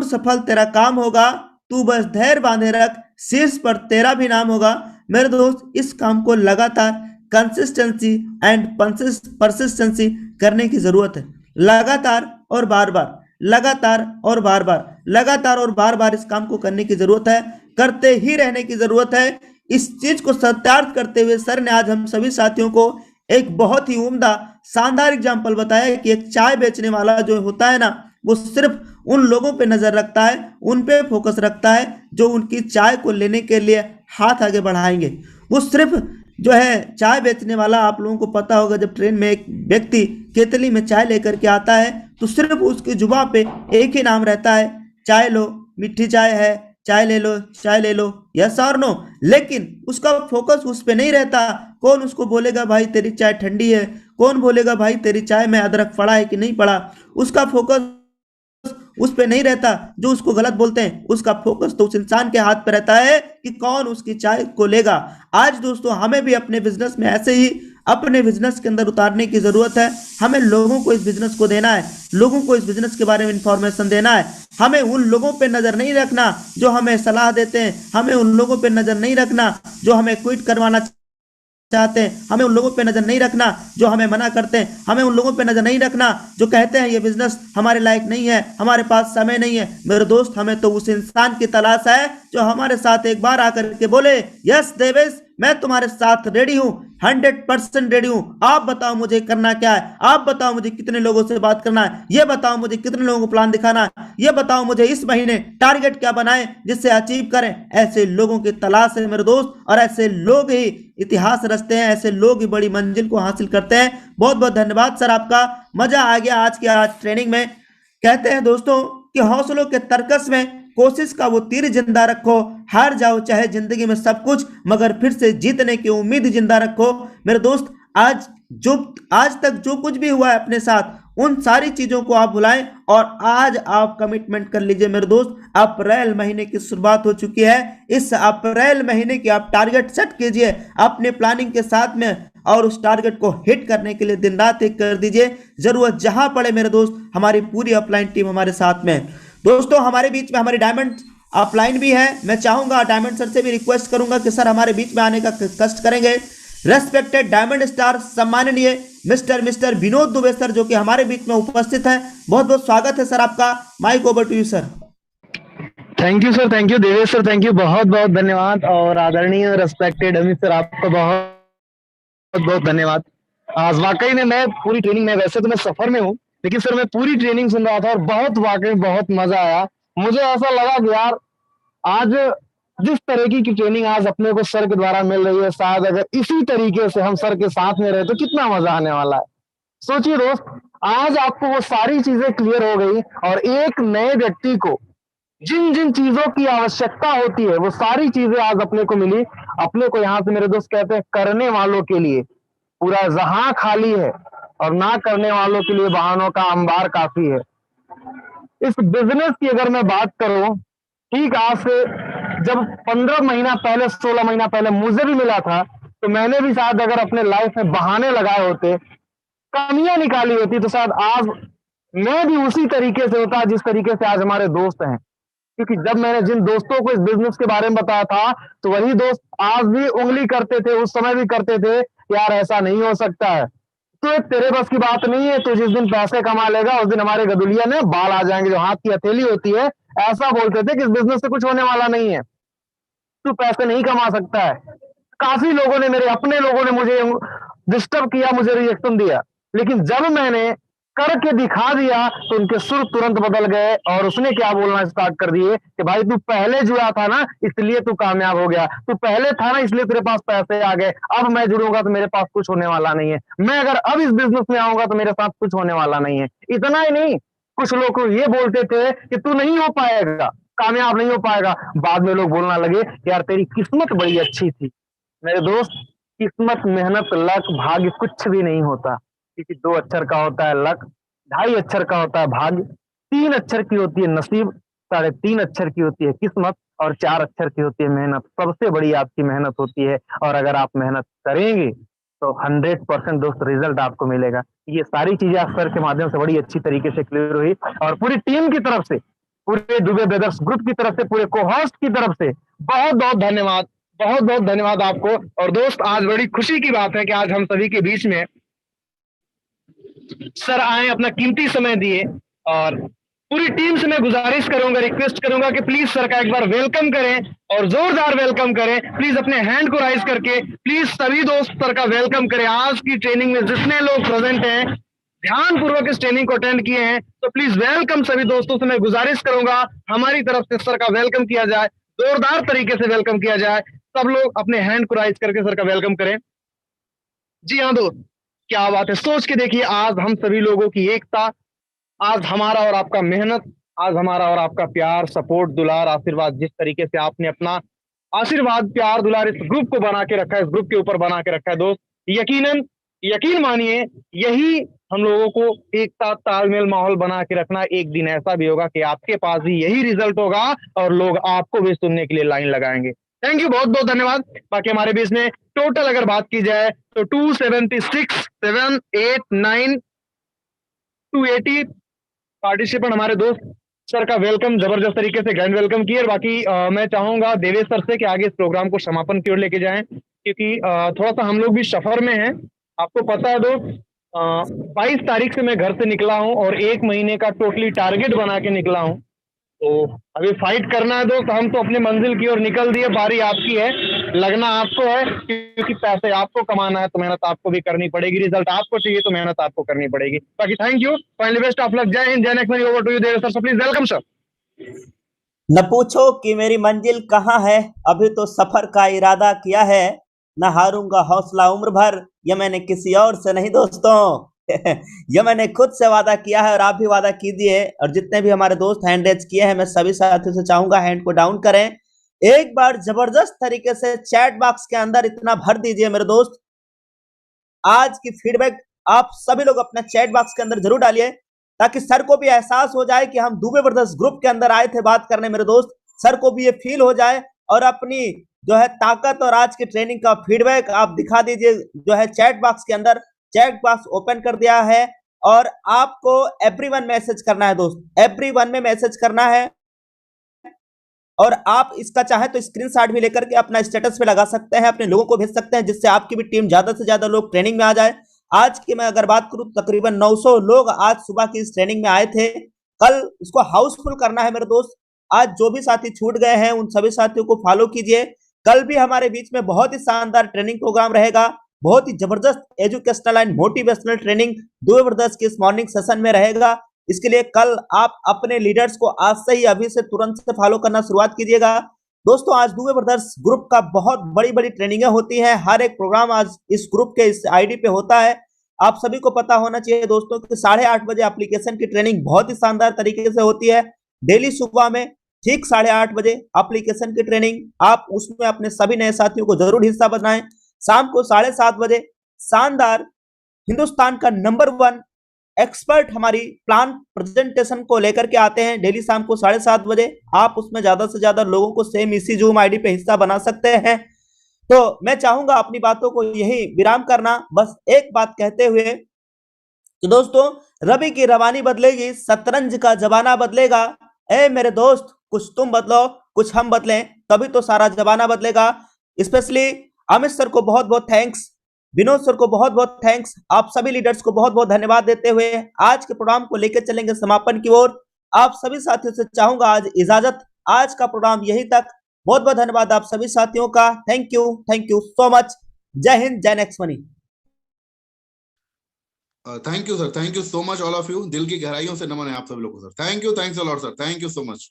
S1: सफल तेरा काम होगा, तू बस धैर्य बांधे रख, शीर्ष पर तेरा भी नाम होगा। मेरे दोस्त इस काम को लगातार कंसिस्टेंसी एंड परसिस्टेंसी करने की जरूरत है। लगातार और बार बार, लगातार और बार बार, लगातार और बार बार इस काम को करने की जरूरत है, करते ही रहने की जरूरत है। इस चीज को सत्यार्थ करते हुए सर ने आज हम सभी साथियों को एक बहुत ही उम्दा शानदार एग्जाम्पल बताया कि एक चाय बेचने वाला जो होता है ना, वो सिर्फ उन लोगों पे नजर रखता है, उन पे फोकस रखता है जो उनकी चाय को लेने के लिए हाथ आगे बढ़ाएंगे। वो सिर्फ जो है चाय बेचने वाला, आप लोगों को पता होगा, जब ट्रेन में एक व्यक्ति केतली में चाय लेकर के आता है तो सिर्फ उसकी जुबान पे एक ही नाम रहता है, चाय लो, मीठी चाय है, चाय ले लो, यस और नो। लेकिन उसका फोकस उस पे नहीं रहता। कौन उसको बोलेगा भाई तेरी चाय ठंडी है, कौन बोलेगा भाई तेरी चाय में अदरक पड़ा है कि नहीं पड़ा। उसका फोकस उस पे नहीं रहता जो उसको गलत बोलते हैं, उसका फोकस तो उस इंसान के हाथ पे रहता है कि कौन उसकी चाय को लेगा। आज दोस्तों हमें भी अपने बिजनेस में ऐसे ही अपने बिजनेस के अंदर उतारने की जरूरत है। हमें लोगों को इस बिजनेस को देना है, लोगों को इस बिजनेस के बारे में इंफॉर्मेशन देना है। हमें उन लोगों पे नजर नहीं रखना जो हमें सलाह देते हैं, हमें उन लोगों पे नजर नहीं रखना जो हमें क्विट करवाना चाहते हैं, हमें उन लोगों पे नजर नहीं रखना जो हमें मना करते हैं, हमें उन लोगों पे नजर नहीं रखना जो कहते हैं ये बिजनेस हमारे लायक नहीं है, हमारे पास समय नहीं है। मेरे दोस्त हमें तो उस इंसान की तलाश है जो हमारे साथ एक बार आकर के बोले यस देवेश मैं तुम्हारे साथ रेडी हूं, 100% रेडी हूं। आप बताओ मुझे करना क्या है, आप बताओ मुझे कितने लोगों से बात करना है, ये बताओ मुझे कितने लोगों को प्लान दिखाना है, ये बताओ मुझे इस महीने टारगेट क्या बनाएं जिससे अचीव करें। ऐसे लोगों की तलाश है मेरे दोस्त, और ऐसे लोग ही इतिहास रचते हैं, ऐसे लोग ही बड़ी मंजिल को हासिल करते हैं। बहुत बहुत धन्यवाद सर आपका, मजा आ गया आज की ट्रेनिंग में। कहते हैं दोस्तों कि हौसलों के तर्कस में कोशिश का वो तीर जिंदा रखो, हार जाओ चाहे जिंदगी में सब कुछ, मगर फिर से जीतने की उम्मीद जिंदा रखो। मेरे दोस्त आज तक जो कुछ भी हुआ है अपने साथ, उन सारी चीजों को आप भुलाएं और आज आप कमिटमेंट कर लीजिए मेरे दोस्त। अप्रैल महीने की शुरुआत हो चुकी है, इस अप्रैल महीने की आप टारगेट सेट कीजिए अपने प्लानिंग के साथ में, और उस टारगेट को हिट करने के लिए दिन रात एक कर दीजिए। जरूरत जहां पड़े मेरे दोस्त, हमारी पूरी अपलाइन टीम हमारे साथ में है। दोस्तों हमारे बीच में हमारी डायमंड अपलाइन भी है। मैं चाहूंगा डायमंड सर से भी रिक्वेस्ट करूंगा कि सर हमारे बीच में आने का कष्ट करेंगे। रेस्पेक्टेड डायमंड स्टार सम्माननीय मिस्टर विनोद दुबे सर जो कि हमारे बीच में उपस्थित हैं, बहुत बहुत स्वागत है सर आपका। Mike over to you sir.
S3: Thank you sir, thank you Devesh sir, thank you, बहुत बहुत धन्यवाद। और आदरणीय रेस्पेक्टेड अमित सर, आपका बहुत बहुत धन्यवाद। आज वाकई में मैं पूरी ट्रेनिंग में, वैसे तो मैं सफर में हूँ, लेकिन सर मैं पूरी ट्रेनिंग सुन रहा था और बहुत वाकई बहुत मजा आया। मुझे ऐसा लगा कि यार आज जिस तरीके की ट्रेनिंग आज अपने को सर के द्वारा मिल रही है, शायद अगर इसी तरीके से हम सर के साथ में रहे तो कितना मजा आने वाला है। सोचिए दोस्त, आज आपको वो सारी चीजें क्लियर हो गई और एक नए व्यक्ति को जिन जिन चीजों की आवश्यकता होती है वो सारी चीजें आज अपने को मिली। अपने को यहाँ से मेरे दोस्त कहते हैं, करने वालों के लिए पूरा जहां खाली है और ना करने वालों के लिए बहानों का अंबार काफी है। इस बिजनेस की अगर मैं बात करूं, ठीक आज से जब 15 महीना पहले, 16 महीना पहले मुझे भी मिला था, तो मैंने भी शायद अगर अपने लाइफ में बहाने लगाए होते, कमियां निकाली होती, तो शायद आज मैं भी उसी तरीके से होता जिस तरीके से आज हमारे दोस्त हैं। क्योंकि जब मैंने जिन दोस्तों को इस बिजनेस के बारे में बताया था, तो वही दोस्त आज भी उंगली करते थे, उस समय भी करते थे, यार ऐसा नहीं हो सकता है, तो तेरे बस की बात नहीं है, तो जिस दिन पैसे कमा लेगा उस दिन हमारे गदुलिया में बाल आ जाएंगे, जो हाथ की हथेली होती है, ऐसा बोलते थे कि इस बिजनेस से कुछ होने वाला नहीं है, तू पैसे नहीं कमा सकता है। काफी लोगों ने, मेरे अपने लोगों ने मुझे डिस्टर्ब किया, मुझे रिएक्शन दिया, लेकिन जब मैंने करके दिखा दिया तो उनके सुर तुरंत बदल गए और उसने क्या बोलना स्टार्ट कर दिए कि भाई तू पहले जुड़ा था ना इसलिए तू कामयाब हो गया, तू पहले था ना इसलिए तेरे पास पैसे आ गए, अब मैं जुड़ूंगा तो मेरे पास कुछ होने वाला नहीं है, मैं अगर अब इस बिजनेस में आऊंगा तो मेरे साथ कुछ होने वाला नहीं है। इतना ही नहीं, कुछ लोग को ये बोलते थे कि तू नहीं हो पाएगा, कामयाब नहीं हो पाएगा। बाद में लोग बोलना लगे यार तेरी किस्मत बड़ी अच्छी थी। मेरे दोस्त, किस्मत, मेहनत, लक, भाग्य कुछ भी नहीं होता, क्योंकि 2 अक्षर का होता है लक, 2.5 अक्षर का होता है भाग्य, 3 अक्षर की होती है नसीब, 3.5 अक्षर की होती है किस्मत और 4 अक्षर की होती है मेहनत। सबसे बड़ी आपकी मेहनत होती है और अगर आप मेहनत करेंगे तो 100% दोस्त रिजल्ट आपको मिलेगा। ये सारी चीजें आप सर के माध्यम से बड़ी अच्छी तरीके से क्लियर हुई और पूरी टीम की तरफ से, पूरे दुबे ब्रदर्स ग्रुप की तरफ से, पूरे कोहोस्ट की तरफ से बहुत बहुत धन्यवाद, बहुत बहुत धन्यवाद आपको। और दोस्त, आज बड़ी खुशी की बात है कि आज हम सभी के बीच में सर आए, अपना कीमती समय दिए और पूरी टीम से मैं गुजारिश करूंगा, रिक्वेस्ट करूंगा कि प्लीज सर का एक बार वेलकम करें और जोरदार वेलकम करें। प्लीज अपने हैंड को राइज करके प्लीज सभी दोस्त सर का वेलकम करें। आज की ट्रेनिंग में जितने लोग प्रेजेंट हैं, ध्यानपूर्वक इस ट्रेनिंग को अटेंड किए हैं, तो प्लीज वेलकम सभी दोस्तों से मैं गुजारिश करूंगा हमारी तरफ से सर का वेलकम किया जाए, जोरदार तरीके से वेलकम किया जाए। सब लोग अपने हैंड को राइज करके सर का वेलकम करें। जी हाँ दोस्त, क्या बात है, सोच के देखिए, आज हम सभी लोगों की एकता, आज हमारा और आपका मेहनत, आज हमारा और आपका प्यार, सपोर्ट, दुलार, आशीर्वाद, जिस तरीके से आपने अपना आशीर्वाद, प्यार, दुलार इस ग्रुप को बना के रखा है, इस ग्रुप के ऊपर बना के रखा है दोस्त, यकीनन, यकीन मानिए, यही हम लोगों को एकता, तालमेल, माहौल बना के रखना। एक दिन ऐसा भी होगा कि आपके पास भी यही रिजल्ट होगा और लोग आपको भी सुनने के लिए लाइन लगाएंगे। थैंक यू, बहुत बहुत धन्यवाद। बाकी हमारे बीच में टोटल अगर बात की जाए तो 276, 7, 8, 9, 280 पार्टिसिपेंट हमारे दोस्त सर का वेलकम, जबरदस्त तरीके से ग्रैंड वेलकम किए। बाकी मैं चाहूंगा देवेश सर से कि आगे इस प्रोग्राम को समापन की ओर लेके जाएं, क्योंकि थोड़ा सा हम लोग भी सफर में हैं। आपको पता है दोस्त, 22 तारीख से मैं घर से निकला हूं और 1 महीने का टोटली टारगेट बना के निकला हूं, तो अभी फाइट करना है दोस्त। हम तो अपने मंजिल की ओर निकल दिए, बारी आपकी है, लगना आपको है, क्योंकि पैसे आपको कमाना है तो मेहनत आपको भी करनी पड़ेगी, रिजल्ट आपको चाहिए तो मेहनत आपको करनी पड़ेगी। बाकी thank you, finally best of luck, जय हिंद, जय next, over to you Devesh sir, please welcome sir.
S1: न पूछो कि मेरी मंजिल कहाँ है, अभी तो सफर का इरादा किया है, न हारूंगा हौसला उम्र भर, यह मैंने किसी और से नहीं दोस्तों यह मैंने खुद से वादा किया है और आप भी वादा कीजिए। और जितने भी हमारे दोस्त हैंड रेज किए हैं, मैं सभी साथियों से चाहूंगा हैंड को डाउन करें, एक बार जबरदस्त तरीके से चैट बॉक्स के अंदर इतना भर दीजिए मेरे दोस्त। आज की फीडबैक आप सभी लोग अपना चैट बॉक्स के अंदर जरूर डालिए, ताकि सर को भी एहसास हो जाए कि हम दुबे ब्रदर्स ग्रुप के अंदर आए थे बात करने मेरे दोस्त, सर को भी ये फील हो जाए और अपनी जो है ताकत और आज की ट्रेनिंग का फीडबैक आप दिखा दीजिए। जो है चैट बॉक्स के अंदर, चैट बॉक्स ओपन कर दिया है और आपको एवरीवन मैसेज करना है दोस्त, एवरीवन में मैसेज करना है। और आप इसका चाहे तो स्क्रीनशॉट भी लेकर के अपना स्टेटस पे लगा सकते हैं, अपने लोगों को भेज सकते हैं, जिससे आपकी भी टीम ज्यादा से ज्यादा लोग ट्रेनिंग में आ जाए। आज की मैं अगर बात करूं, तकरीबन 900 लोग आज सुबह की इस ट्रेनिंग में आए थे। कल इसको हाउसफुल करना है मेरे दोस्त, आज जो भी साथी छूट गए हैं उन सभी साथियों को फॉलो कीजिए। कल भी हमारे बीच में बहुत ही शानदार ट्रेनिंग प्रोग्राम रहेगा, बहुत ही जबरदस्त educational and motivational training Dubey brothers के इस मॉर्निंग सेशन में रहेगा। इसके लिए कल आप अपने लीडर्स को आज से ही अभी से तुरंत से फॉलो करना शुरुआत कीजिएगा। दोस्तों आज दुबे ब्रदर्स ग्रुप का बहुत बड़ी बड़ी ट्रेनिंगें होती हैं, हर एक प्रोग्राम आज इस ग्रुप के इस आईडी पे होता है। आप सभी को पता होना चाहिए दोस्तों कि 8:30 बजे एप्लीकेशन की ट्रेनिंग बहुत ही शानदार तरीके से होती है। डेली सुबह में ठीक 8:30 बजे एप्लीकेशन की ट्रेनिंग, आप उसमें अपने सभी नए साथियों को जरूर हिस्सा बनाएं। शाम को 7:30 बजे शानदार हिंदुस्तान का नंबर 1 एक्सपर्ट हमारी प्लान प्रेजेंटेशन को लेकर के आते हैं। डेली शाम को 7:30 बजे आप उसमें ज्यादा से ज्यादा लोगों को सेम इसी जूम आईडी पे हिस्सा बना सकते हैं। तो मैं चाहूंगा अपनी बातों को यही विराम करना, बस एक बात कहते हुए कि दोस्तों रवि की रवानी बदलेगी, शतरंज का जमाना बदलेगा। ए मेरे दोस्त, कुछ तुम बदलो कुछ हम बदलें, तभी तो सारा जमाना बदलेगा। स्पेशली अमित सर को बहुत बहुत थैंक्स, विनोद सर को बहुत बहुत थैंक्स, आप सभी लीडर्स को बहुत बहुत धन्यवाद देते हुए आज के प्रोग्राम को लेकर चलेंगे समापन की ओर। आप सभी साथियों से चाहूंगा आज इजाजत, आज का प्रोग्राम यहीं तक। बहुत बहुत धन्यवाद आप सभी साथियों का, थैंक यू सो मच। जय हिंद, जय next money.
S2: Thank you sir, thank you so much all of you. दिल की गहराइयों से नमन है आप सभी लोगों को sir. Thank you, thanks a lot sir, thank you so much.